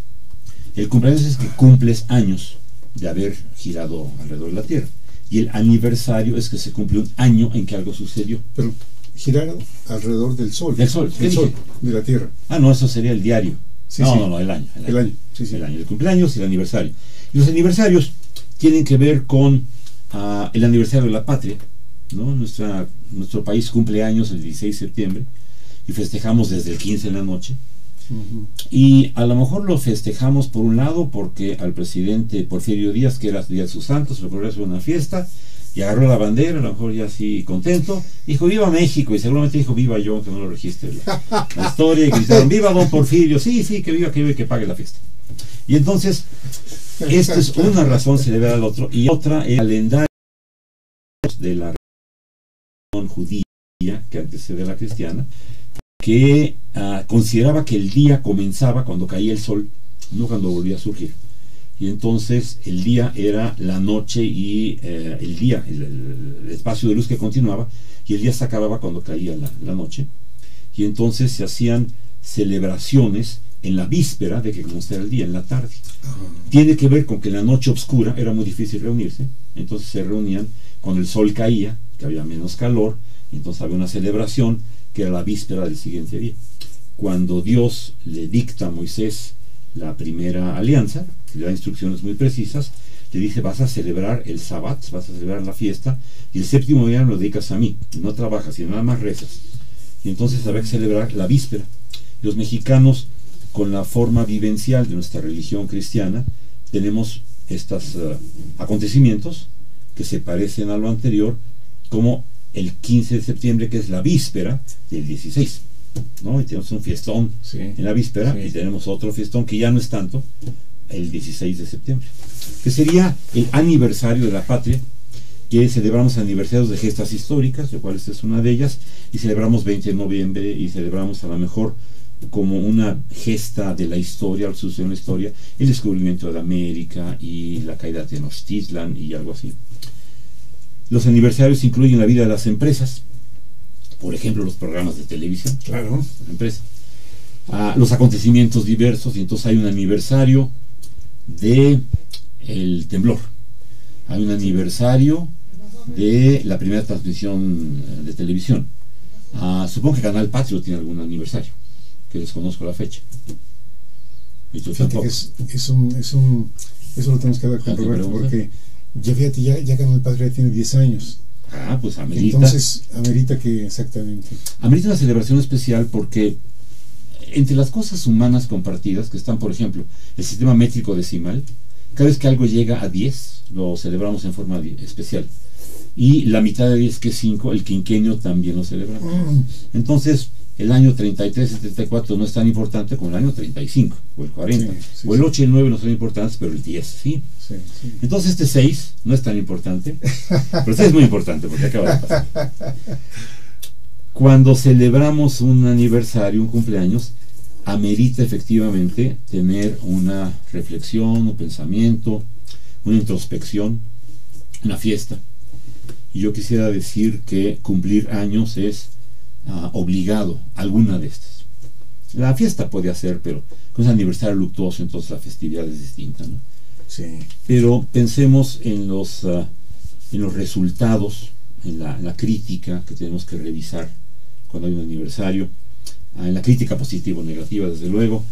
El cumpleaños es que cumples años de haber girado alrededor de la Tierra, y el aniversario es que se cumple un año en que algo sucedió.
Pero girar alrededor del Sol.
Del Sol,
del Sol, de la Tierra.
Ah, no, eso sería el diario.
Sí,
no, el año.
El año, sí.
El año, el cumpleaños y el aniversario. Y los aniversarios tienen que ver con el aniversario de la patria, ¿no? Nuestro país cumple años el 16 de septiembre, y festejamos desde el 15 en la noche. Y a lo mejor lo festejamos por un lado porque al presidente Porfirio Díaz, que era el día de sus santos, se ocurrió hacer una fiesta y agarró la bandera, a lo mejor ya así contento, dijo viva México, y seguramente dijo viva yo, que no lo registre la historia, y gritaron viva don Porfirio, sí, que viva, que pague la fiesta. Y entonces esta es una razón celebrar al otro, y otra el calendario de la religión judía que antecede a la cristiana, que consideraba que el día comenzaba cuando caía el sol, no cuando volvía a surgir. Y entonces el día era la noche, y el día, el espacio de luz que continuaba, y el día se acababa cuando caía la noche. Y entonces se hacían celebraciones en la víspera de que comenzara el día, en la tarde. Tiene que ver con que en la noche oscura era muy difícil reunirse, entonces se reunían cuando el sol caía, que había menos calor, y entonces había una celebración que era la víspera del siguiente día. Cuando Dios le dicta a Moisés la primera alianza, que le da instrucciones muy precisas, le dice vas a celebrar el Sabbat, vas a celebrar la fiesta, y el séptimo día lo dedicas a mí, no trabajas, sino nada más rezas. Y entonces había que celebrar la víspera. Y los mexicanos, con la forma vivencial de nuestra religión cristiana, tenemos estos acontecimientos que se parecen a lo anterior, como el 15 de septiembre, que es la víspera del 16, ¿no? Y tenemos un fiestón en la víspera, y tenemos otro fiestón que ya no es tanto, el 16 de septiembre, que sería el aniversario de la patria, que celebramos aniversarios de gestas históricas, de cual esta es una de ellas, y celebramos 20 de noviembre, y celebramos a lo mejor como una gesta de la historia, la sucesión de la historia, el descubrimiento de América y la caída de Tenochtitlan y algo así. Los aniversarios incluyen la vida de las empresas, por ejemplo los programas de televisión,
claro,
empresa, los acontecimientos diversos, y entonces hay un aniversario de el temblor, hay un aniversario de la primera transmisión de televisión, supongo que Canal Patrio tiene algún aniversario, que desconozco la fecha.
Fíjate que eso lo tenemos que dar con Roberto, porque ya Canal Patria tiene 10 años.
Pues amerita.
Entonces, amerita que exactamente.
Amerita una celebración especial porque entre las cosas humanas compartidas, que están, por ejemplo, el sistema métrico decimal, cada vez que algo llega a 10, lo celebramos en forma especial. y la mitad de 10, que es 5, el quinquenio también lo celebramos. Entonces, el año 33 y 34 no es tan importante como el año 35 o el 40, o el 8 y el 9 no son importantes, pero el 10 sí. Entonces este 6 no es tan importante, pero este es muy importante porque acaba de pasar. Cuando celebramos un aniversario, un cumpleaños, amerita efectivamente tener una reflexión, un pensamiento, una introspección, una fiesta. Y yo quisiera decir que cumplir años es obligado, alguna de estas. La fiesta puede hacer, pero con un aniversario luctuoso, entonces la festividad es distinta, ¿no?
Sí.
Pero pensemos en los resultados, en la crítica que tenemos que revisar cuando hay un aniversario, en la crítica positiva o negativa, desde luego,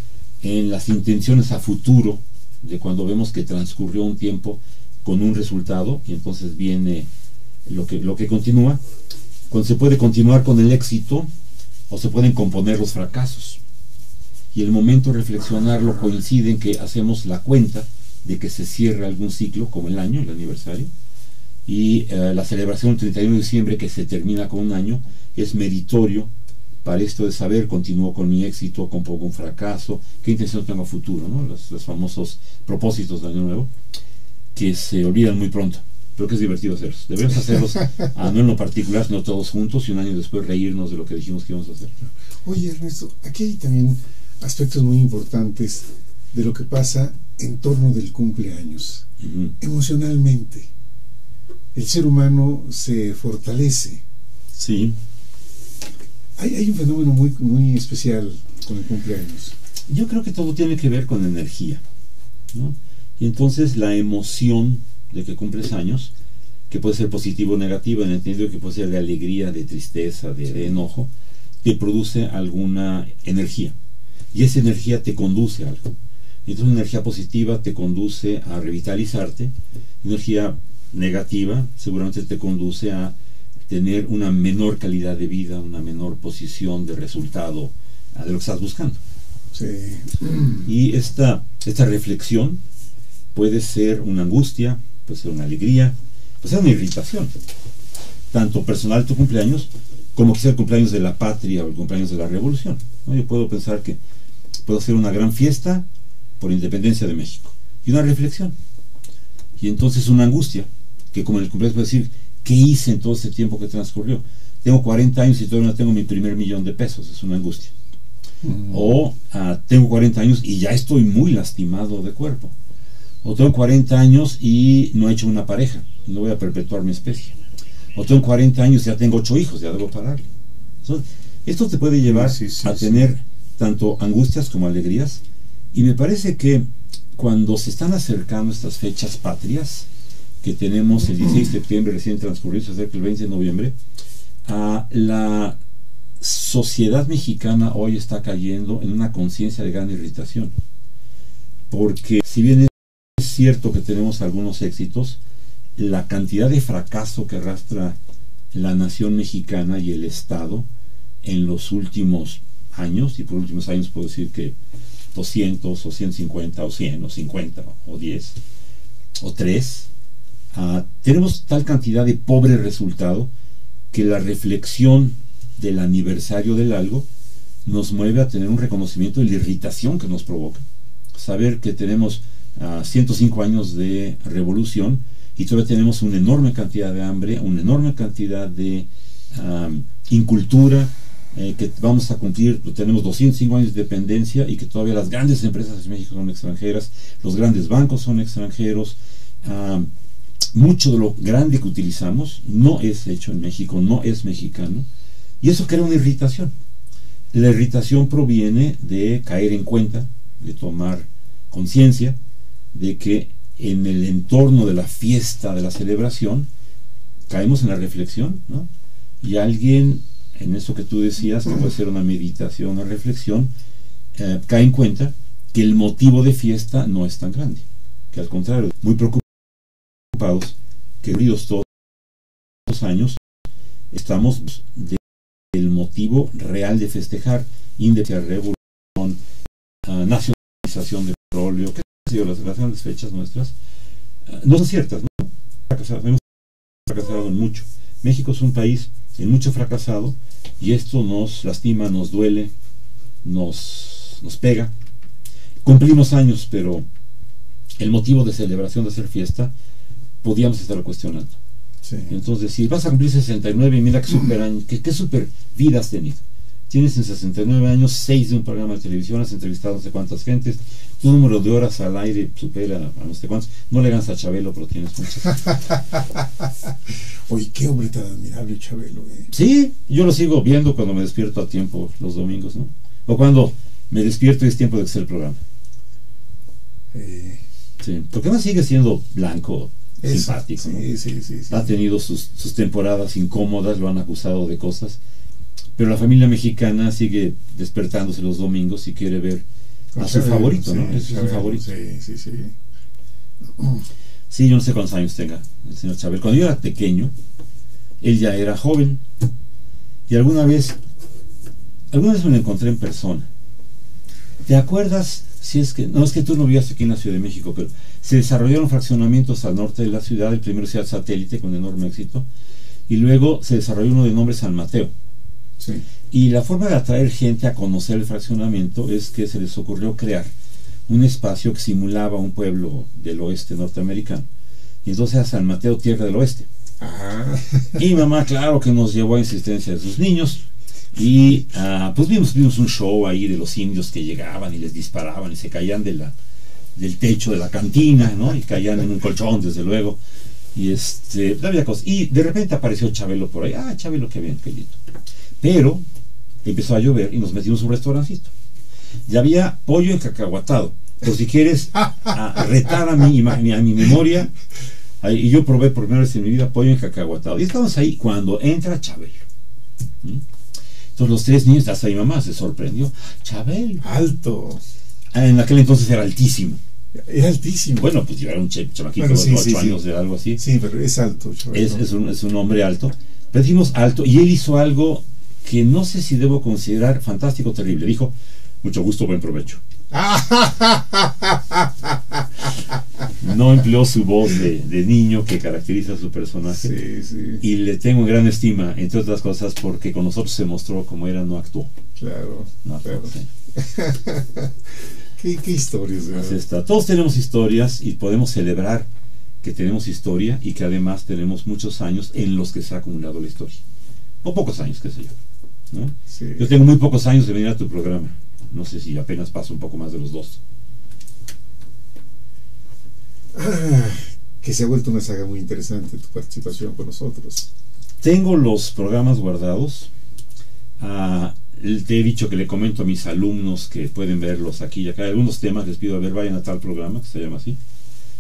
en las intenciones a futuro, de cuando vemos que transcurrió un tiempo con un resultado y entonces viene lo que continúa, cuando se puede continuar con el éxito o se pueden componer los fracasos. Y el momento de reflexionarlo coincide en que hacemos la cuenta de que se cierra algún ciclo, como el año, el aniversario, y la celebración del 31 de diciembre, que se termina con un año, es meritorio para esto de saber, continúo con mi éxito, compongo un fracaso, qué intención tengo a futuro, ¿no? Los famosos propósitos de Año Nuevo, que se olvidan muy pronto, pero que es divertido hacerlos. Debemos hacerlos, no en lo particular, sino todos juntos, y un año después reírnos de lo que dijimos que íbamos a hacer.
Oye, Ernesto, aquí hay también aspectos muy importantes de lo que pasa en torno del cumpleaños. Emocionalmente, el ser humano se fortalece.
Sí.
Hay un fenómeno muy, muy especial con el cumpleaños.
Yo creo que todo tiene que ver con energía, ¿no? Y entonces la emoción de que cumples años, que puede ser positiva o negativa, en el sentido que puede ser de alegría, de tristeza, de enojo, te produce alguna energía. Y esa energía te conduce a algo. Entonces, energía positiva te conduce a revitalizarte, energía negativa seguramente te conduce a tener una menor calidad de vida, una menor posición de resultado de lo que estás buscando.
Sí.
Y esta reflexión puede ser una angustia, puede ser una alegría, puede ser una irritación, tanto personal tu cumpleaños, como quizá el cumpleaños de la patria o el cumpleaños de la revolución, ¿no? Yo puedo pensar que puedo hacer una gran fiesta por independencia de México, y una reflexión, y entonces una angustia, que como en el cumpleaños puedo decir, ¿qué hice en todo ese tiempo que transcurrió? Tengo 40 años y todavía no tengo mi primer $1,000,000, es una angustia. O tengo 40 años y ya estoy muy lastimado de cuerpo. O tengo 40 años y no he hecho una pareja, no voy a perpetuar mi especie. O tengo 40 años y ya tengo 8 hijos, ya debo pararle. Entonces, esto te puede llevar a tener tanto angustias como alegrías, y me parece que cuando se están acercando estas fechas patrias, que tenemos el 16 de septiembre recién transcurrido, se acerca el 20 de noviembre, la sociedad mexicana hoy está cayendo en una conciencia de gran irritación, porque si bien es cierto que tenemos algunos éxitos, la cantidad de fracaso que arrastra la nación mexicana y el Estado en los últimos años, y por últimos años puedo decir que 200 o 150 o 100 o 50 o 10 o 3, tenemos tal cantidad de pobre resultado que la reflexión del aniversario del algo nos mueve a tener un reconocimiento de la irritación que nos provoca. Saber que tenemos 105 años de revolución y todavía tenemos una enorme cantidad de hambre, una enorme cantidad de incultura, que vamos a cumplir, tenemos 205 años de dependencia y que todavía las grandes empresas de México son extranjeras, los grandes bancos son extranjeros, mucho de lo grande que utilizamos no es hecho en México, no es mexicano, y eso crea una irritación. La irritación proviene de caer en cuenta, de tomar conciencia de que en el entorno de la fiesta, de la celebración, caemos en la reflexión, ¿no? Y alguien, en eso que tú decías, que puede ser una meditación, una reflexión, cae en cuenta que el motivo de fiesta no es tan grande, que al contrario, muy preocupados, que todos los años estamos del motivo real de festejar, independencia, revolución, nacionalización de petróleo, qué sé yo, las grandes fechas nuestras no son ciertas, ¿no? Hemos fracasado en mucho. México es un país en mucho fracasado y esto nos lastima, nos duele, nos pega. Cumplimos años, pero el motivo de celebración, de hacer fiesta, podíamos estarlo cuestionando.
Sí.
Entonces, si vas a cumplir 69 y mira qué super vida has tenido. Tienes en 69 años 6 de un programa de televisión, has entrevistado no sé cuántas gentes, tu número de horas al aire supera a no sé cuántos. No le ganas a Chabelo, pero tienes muchas.
Oye, qué hombre tan admirable, Chabelo.
Sí, yo lo sigo viendo cuando me despierto a tiempo los domingos, ¿no? O cuando me despierto y es tiempo de hacer el programa. Sí, porque además sigue siendo blanco, simpático, ¿no?
Sí.
Ha tenido sus temporadas incómodas, lo han acusado de cosas, pero la familia mexicana sigue despertándose los domingos y quiere ver a su favorito, ¿no? Es su favorito.
Sí.
Sí, yo no sé cuántos años tenga el señor Chabelo. Cuando yo era pequeño, él ya era joven y alguna vez me lo encontré en persona. ¿Te acuerdas? Si es que, no, es que tú no vivías aquí en la Ciudad de México, pero se desarrollaron fraccionamientos al norte de la ciudad, el primero Ciudad Satélite con enorme éxito, y luego se desarrolló uno de nombre San Mateo.
Sí.
Y la forma de atraer gente a conocer el fraccionamiento es que se les ocurrió crear un espacio que simulaba un pueblo del oeste norteamericano. Y entonces a San Mateo, Tierra del Oeste. Y mamá, claro que nos llevó a insistencia de sus niños. Y pues vimos un show ahí de los indios que llegaban y les disparaban y se caían del techo de la cantina, ¿no? Y caían en un colchón, desde luego. Y había cosas. Y de repente apareció Chabelo por ahí. Chabelo, qué bien, qué lindo. Pero empezó a llover y nos metimos en un restaurancito. Ya había pollo encacahuatado. Por si quieres retar a mi memoria. Y yo probé por primera vez en mi vida pollo encacahuatado. Y estamos ahí cuando entra Chabelo. Entonces los tres niños, hasta mi mamá se sorprendió. Chabelo.
Alto.
En aquel entonces era altísimo.
Era altísimo.
Bueno, pues yo era un chamaquito de 8 años, de algo así.
Sí, pero es alto, Chabelo.
Es un hombre alto. Pero dijimos alto, y él hizo algo que no sé si debo considerar fantástico o terrible. Dijo, mucho gusto, buen provecho. No empleó su voz de niño que caracteriza a su personaje.
Sí.
Y le tengo gran estima, entre otras cosas, porque con nosotros se mostró como era, no actuó.
Claro.
No actuó,
sí. ¿Qué historias?
Así está. Todos tenemos historias y podemos celebrar que tenemos historia y que además tenemos muchos años en los que se ha acumulado la historia. O pocos años, qué sé yo, ¿no?
Sí.
Yo tengo muy pocos años de venir a tu programa. No sé si apenas paso un poco más de los 2.
Que se ha vuelto una saga muy interesante tu participación con nosotros.
Tengo los programas guardados. Te he dicho que le comento a mis alumnos que pueden verlos aquí y acá. Algunos temas les pido, vayan a tal programa que se llama así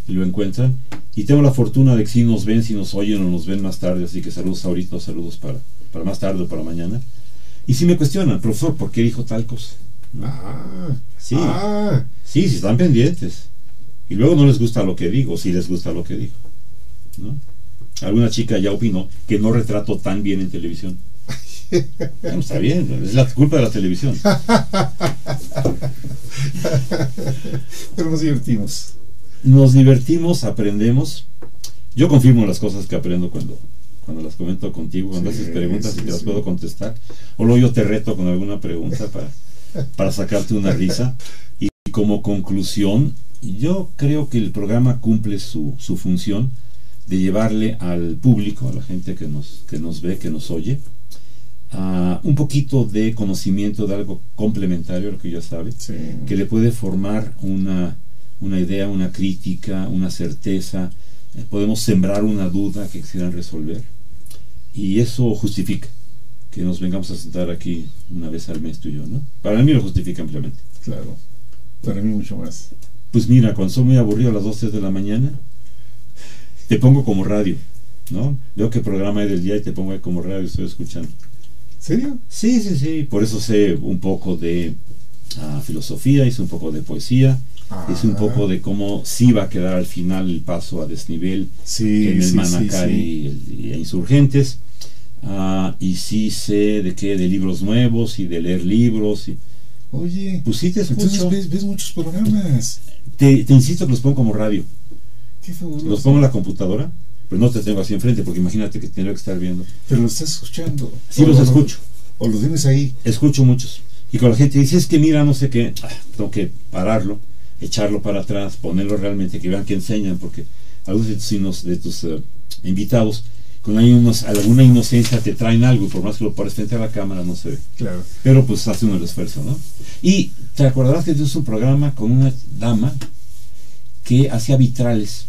y lo encuentran. Y tengo la fortuna de que si nos ven, si nos oyen o nos ven más tarde, así que saludos ahorita, saludos para más tarde o para mañana. Y si me cuestionan, profesor, ¿por qué dijo tal cosa? ¿No? Sí, si están pendientes. Y luego no les gusta lo que digo, si les gusta lo que digo, ¿no? Alguna chica ya opinó que no retrato tan bien en televisión. Bueno, está bien, es la culpa de la televisión.
Pero nos divertimos.
Nos divertimos, aprendemos. Yo confirmo las cosas que aprendo cuando las comento contigo, cuando haces preguntas y te las puedo contestar. O luego yo te reto con alguna pregunta para sacarte una risa. Y como conclusión, yo creo que el programa cumple su función de llevarle al público, a la gente que nos ve, que nos oye, un poquito de conocimiento de algo complementario a lo que ya sabe, que le puede formar una idea, una crítica, una certeza. Podemos sembrar una duda que quisieran resolver, y eso justifica que nos vengamos a sentar aquí una vez al mes tú y yo, ¿no? Para mí lo justifica ampliamente.
Claro, para mí mucho más.
Pues mira, cuando soy muy aburrido a las 2, 3 de la mañana, te pongo como radio, ¿no? Veo qué programa hay del día y te pongo ahí como radio, estoy escuchando.
¿Serio?
Sí, por eso sé un poco de filosofía, hice un poco de poesía, hice un poco de cómo sí va a quedar al final el paso a desnivel en el Manacay y a Insurgentes, y sí sé de libros nuevos y de leer libros.
Oye,
pues sí te escucho.
Entonces ves muchos programas.
Te insisto que los pongo como radio.
Qué fabuloso.
Los pongo en la computadora Pero no te tengo así enfrente, porque imagínate que tendría que estar viendo.
Pero lo estás escuchando.
Sí, los escucho.
O los tienes ahí.
Escucho muchos. Y cuando la gente dice, es que mira, no sé qué, tengo que pararlo, echarlo para atrás, ponerlo realmente, que vean que enseñan, porque algunos de tus invitados, con alguna inocencia te traen algo, y por más que lo pares frente a la cámara, no se ve.
Claro.
Pero pues hace uno el esfuerzo, ¿no? Y te acordarás que tienes un programa con una dama que hacía vitrales.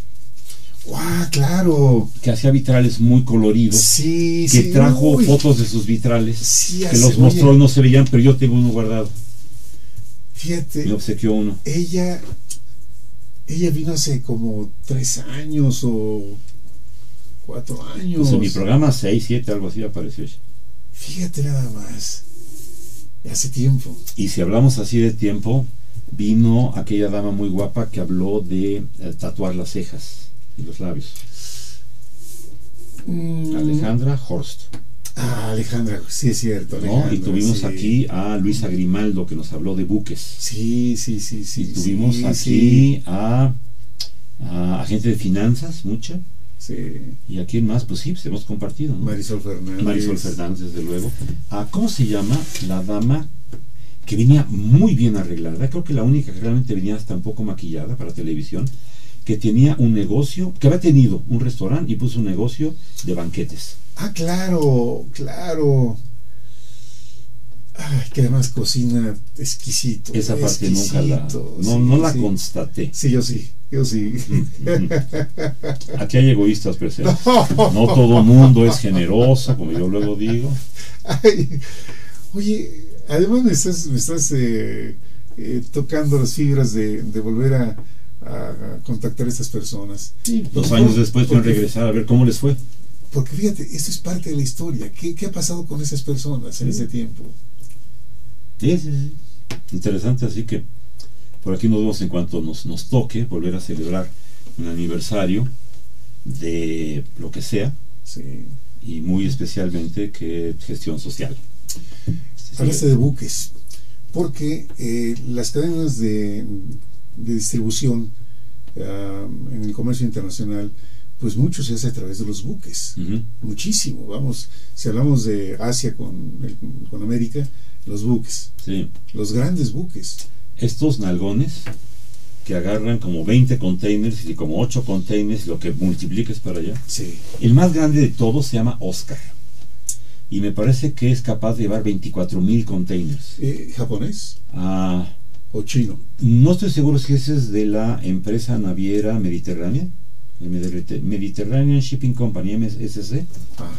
¡Guau! Claro.
Que hacía vitrales muy coloridos.
Sí,
que
sí.
trajo fotos de sus vitrales.
Sí,
que los mostró y no se veían, pero yo tengo uno guardado.
Fíjate.
Me obsequió uno.
Ella vino hace como 3 años o 4 años.
Pues en mi programa 6, 7, algo así apareció ella.
Fíjate nada más. Hace tiempo.
Y si hablamos así de tiempo, vino aquella dama muy guapa que habló de tatuar las cejas y los labios. Alejandra Horst.
Alejandra, sí es cierto.
¿No? Y tuvimos aquí a Luisa Grimaldo, que nos habló de buques.
Sí.
Y tuvimos aquí a gente de finanzas, mucha.
Sí.
Y a quién más, pues sí, pues hemos compartido, ¿no?
Marisol Fernández,
desde luego. ¿Cómo se llama la dama que venía muy bien arreglada? Creo que la única que realmente venía hasta un poco maquillada para televisión, que tenía un negocio, que había tenido un restaurante y puso un negocio de banquetes.
Claro. Ay, que además cocina exquisito.
Esa parte nunca la constaté.
Sí, yo sí.
Aquí hay egoístas presentes. No todo mundo es generoso, como yo luego digo.
Ay, oye, además me estás tocando las fibras de volver a contactar a estas personas.
Sí, 2 años después pueden regresar a ver cómo les fue.
Porque fíjate, esto es parte de la historia. ¿Qué ha pasado con esas personas en ese tiempo?
Sí. Interesante, así que por aquí nos vemos en cuanto nos toque volver a celebrar un aniversario de lo que sea.
Sí.
Y muy especialmente que gestión social.
Hablaste de buques, porque las cadenas de distribución en el comercio internacional, pues mucho se hace a través de los buques. Muchísimo. Vamos, si hablamos de Asia con América, los buques.
Sí.
Los grandes buques.
Estos nalgones que agarran como 20 containers y como 8 containers, lo que multipliques para allá.
Sí.
El más grande de todos se llama Oscar. Y me parece que es capaz de llevar 24,000 containers.
¿Japonés? ¿O chino?
No estoy seguro si ese es de la empresa naviera Mediterránea, Mediterranean Shipping Company, MSC.
Ajá.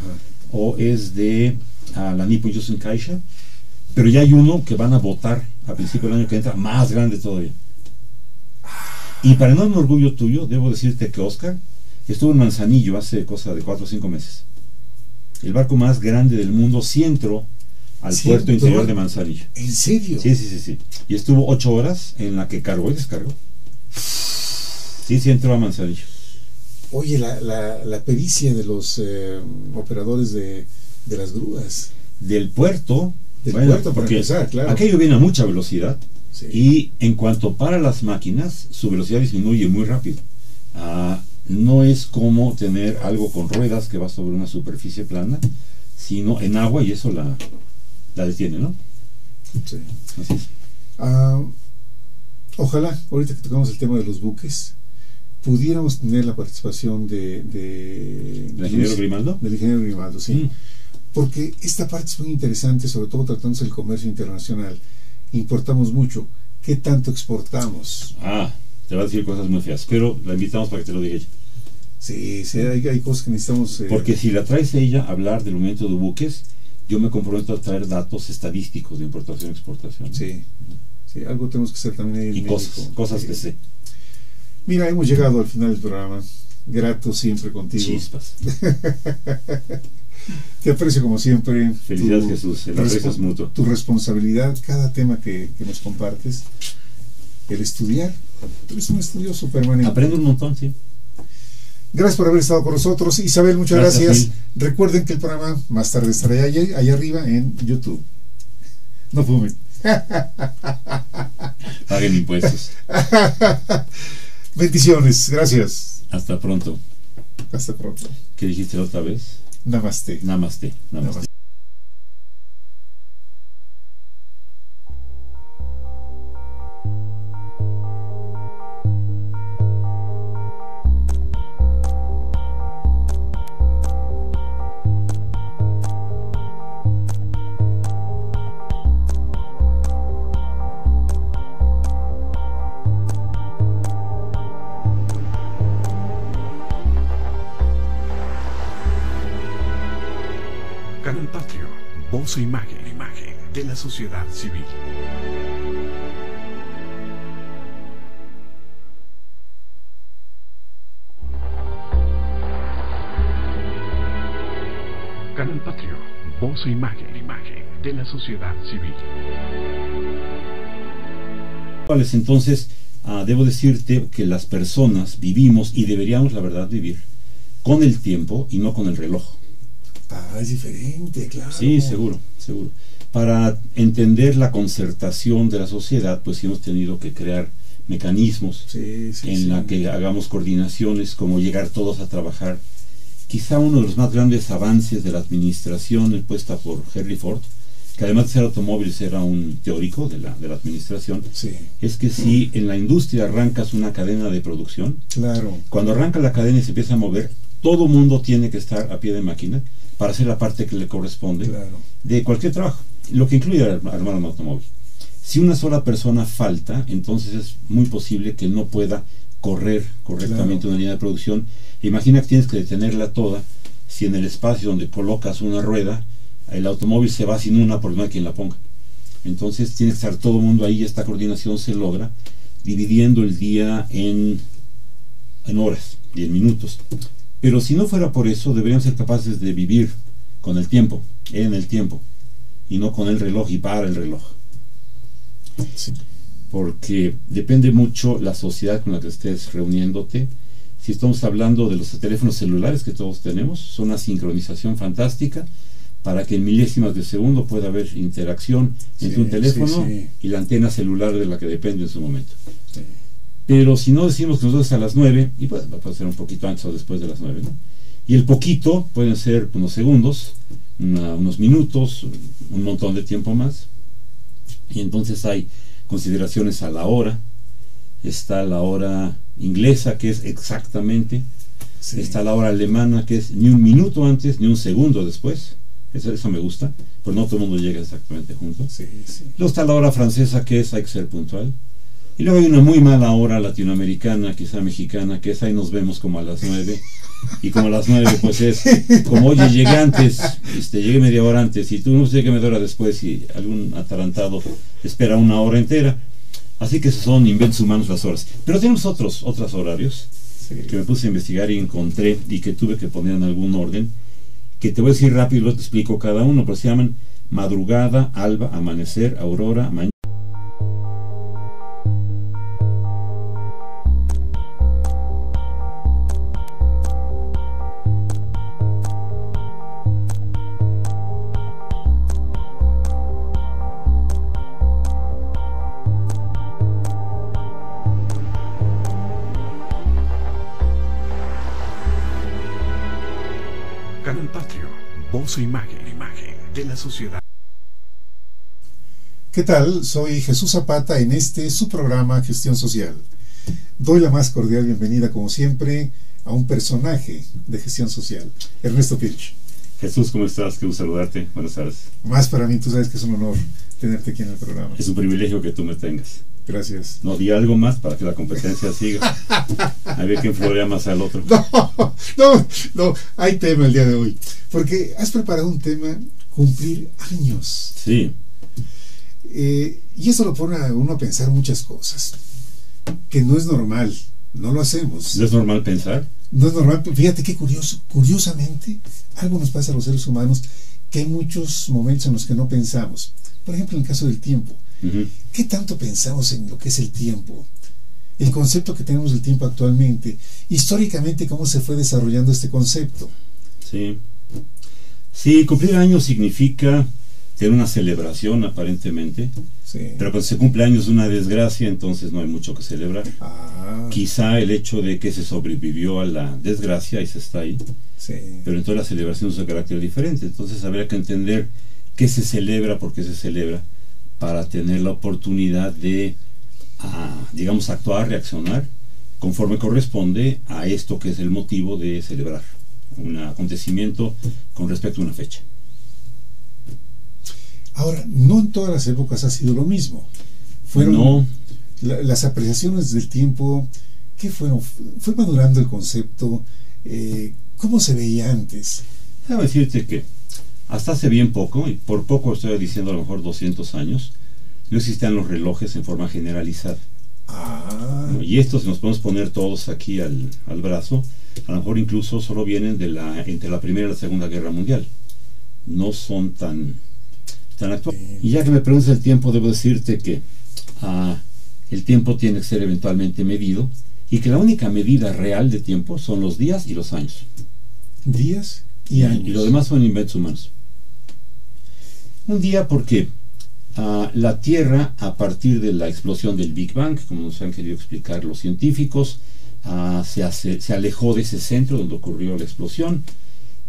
O es de la Nippon Yusen Kaisha. Pero ya hay uno que van a votar a principio del año que entra, más grande todavía. Y para enorme orgullo tuyo, debo decirte que Oscar estuvo en Manzanillo hace cosa de 4 o 5 meses. El barco más grande del mundo sí entró al puerto interior de Manzanillo.
¿En serio?
Sí. Y estuvo 8 horas en la que cargó y descargó. Sí entró a Manzanillo.
Oye, la pericia de los operadores de las grúas.
Del puerto.
Puerto para empezar, claro.
Aquello viene a mucha velocidad.
Sí.
Y en cuanto para las máquinas, su velocidad disminuye muy rápido. No es como tener algo con ruedas que va sobre una superficie plana, sino en agua, y eso la detiene, ¿no?
Sí.
Así es.
Ojalá, ahorita que tocamos el tema de los buques, pudiéramos tener la participación del
ingeniero Grimaldo.
Del ingeniero Grimaldo, sí. Porque esta parte es muy interesante, sobre todo tratándose del comercio internacional. Importamos mucho. ¿Qué tanto exportamos?
Te va a decir cosas muy feas, pero la invitamos para que te lo diga ella.
Sí, hay cosas que necesitamos.
Porque si la traes ella a hablar del momento de buques, yo me comprometo a traer datos estadísticos de importación y exportación.
Sí, algo tenemos que hacer también ahí en México.
Cosas que sé.
Mira, hemos llegado al final del programa. Grato siempre contigo.
Chispas.
Te aprecio como siempre.
Felicidades, Jesús. El aprecio es mutuo.
Tu responsabilidad, cada tema que nos compartes, el estudiar. Tú eres un estudioso permanente.
Aprendo un montón, sí.
Gracias por haber estado con nosotros. Isabel, muchas gracias. Recuerden que el programa más tarde estará allá arriba en YouTube. No fumen.
Paguen impuestos.
Bendiciones. Gracias.
Hasta pronto.
Hasta pronto.
¿Qué dijiste la otra vez?
Namaste.
Namaste. Namaste.
Canal Patrio, voz e imagen de la sociedad civil. Canal Patrio, voz e imagen de la sociedad civil.
Entonces, debo decirte que las personas vivimos, y deberíamos, la verdad, vivir con el tiempo y no con el reloj.
Es diferente, claro.
Sí, seguro. Para entender la concertación de la sociedad, pues hemos tenido que crear mecanismos en la que hagamos coordinaciones, como llegar todos a trabajar. Quizá uno de los más grandes avances de la administración puesta por Henry Ford, que además de ser automóviles era un teórico de la administración, es que si en la industria arrancas una cadena de producción, cuando arranca la cadena y se empieza a mover, todo mundo tiene que estar a pie de máquina para hacer la parte que le corresponde de cualquier trabajo, lo que incluye armar un automóvil. Si una sola persona falta, entonces es muy posible que no pueda correr correctamente una línea de producción. Imagina que tienes que detenerla toda, si en el espacio donde colocas una rueda, el automóvil se va sin una porque no hay quien la ponga. Entonces tiene que estar todo el mundo ahí, y esta coordinación se logra dividiendo el día en horas y en minutos. Pero si no fuera por eso, deberíamos ser capaces de vivir con el tiempo, en el tiempo, y no con el reloj y para el reloj. Porque depende mucho la sociedad con la que estés reuniéndote. Si estamos hablando de los teléfonos celulares que todos tenemos, son una sincronización fantástica para que en milésimas de segundo pueda haber interacción entre un teléfono y la antena celular de la que depende en su momento. Pero si no decimos que nosotros a las 9, y puede ser un poquito antes o después de las 9, ¿no? Y el poquito pueden ser unos segundos, unos minutos, un montón de tiempo más. Y entonces hay consideraciones a la hora. Está la hora inglesa, que es exactamente. Está la hora alemana, que es ni un minuto antes ni un segundo después. Eso me gusta, pero no todo el mundo llega exactamente junto. Luego está la hora francesa, que es hay que ser puntual. Y luego hay una muy mala hora latinoamericana, quizá mexicana, que es ahí nos vemos como a las 9. Y como a las 9 pues es como, oye, llegué antes, llegué media hora antes, y tú no sé qué media hora después, y algún atarantado espera una hora entera. Así que son inventos humanos las horas. Pero tenemos otros horarios que me puse a investigar y encontré, y que tuve que poner en algún orden, que te voy a decir rápido y luego te explico cada uno, pero se llaman madrugada, alba, amanecer, aurora, mañana.
Canal Patrio, voz e imagen de la sociedad.
¿Qué tal? Soy Jesús Zapata en su programa Gestión Social. Doy la más cordial bienvenida, como siempre, a un personaje de gestión social, Ernesto Pirch.
Jesús, ¿cómo estás? Qué gusto saludarte. Buenas tardes.
Más para mí, tú sabes que es un honor tenerte aquí en el programa.
Es un privilegio que tú me tengas.
Gracias.
No, di algo más para que la competencia siga. A ver quién florea más al otro.
No, hay tema el día de hoy. Porque has preparado un tema, cumplir años.
Sí.
Y eso lo pone a uno a pensar muchas cosas. Que no es normal, no lo hacemos.
¿No es normal pensar?
No es normal. Fíjate qué curioso. Curiosamente, algo nos pasa a los seres humanos, que hay muchos momentos en los que no pensamos. Por ejemplo, en el caso del tiempo. ¿Qué tanto pensamos en lo que es el tiempo? El concepto que tenemos del tiempo actualmente, históricamente, cómo se fue desarrollando este concepto.
Sí, cumplir años significa tener una celebración aparentemente, pero cuando se cumple años de una desgracia, entonces no hay mucho que celebrar. Quizá el hecho de que se sobrevivió a la desgracia y se está ahí, pero entonces la celebración es de carácter diferente. Entonces habría que entender qué se celebra, por qué se celebra, para tener la oportunidad de, digamos, actuar, reaccionar conforme corresponde a esto que es el motivo de celebrar un acontecimiento con respecto a una fecha.
Ahora, no en todas las épocas ha sido lo mismo. Fueron las apreciaciones del tiempo, ¿qué fueron? ¿Fue madurando el concepto? ¿Cómo se veía antes?
Déjame decirte que hasta hace bien poco, y por poco estoy diciendo a lo mejor 200 años, no existían los relojes en forma generalizada. Y estos, si nos podemos poner todos aquí al brazo, a lo mejor incluso solo vienen de entre la Primera y la Segunda Guerra Mundial. No son tan actuales. Y ya que me preguntas el tiempo, debo decirte que el tiempo tiene que ser eventualmente medido, y que la única medida real de tiempo son los días y los años.
Días y años.
Y lo demás son inventos humanos. Un día porque la Tierra, a partir de la explosión del Big Bang, como nos han querido explicar los científicos, se alejó de ese centro donde ocurrió la explosión.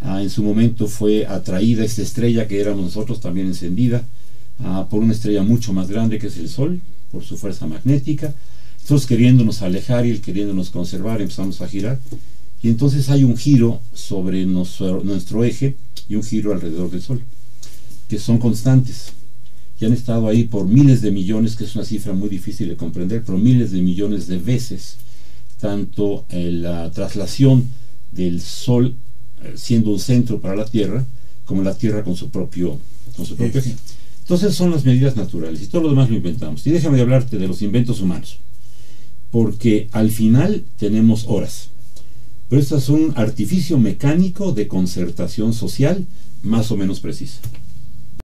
En su momento fue atraída esta estrella que éramos nosotros, también encendida, por una estrella mucho más grande que es el Sol, por su fuerza magnética. Nosotros, queriéndonos alejar y él queriéndonos conservar, empezamos a girar, y entonces hay un giro sobre nuestro eje y un giro alrededor del Sol, que son constantes, y han estado ahí por miles de millones, que es una cifra muy difícil de comprender, pero miles de millones de veces, tanto la traslación del Sol siendo un centro para la Tierra, como la Tierra con su propio eje. Entonces son las medidas naturales, y todo lo demás lo inventamos. Y déjame de hablarte de los inventos humanos, porque al final tenemos horas, pero esto es un artificio mecánico de concertación social más o menos precisa.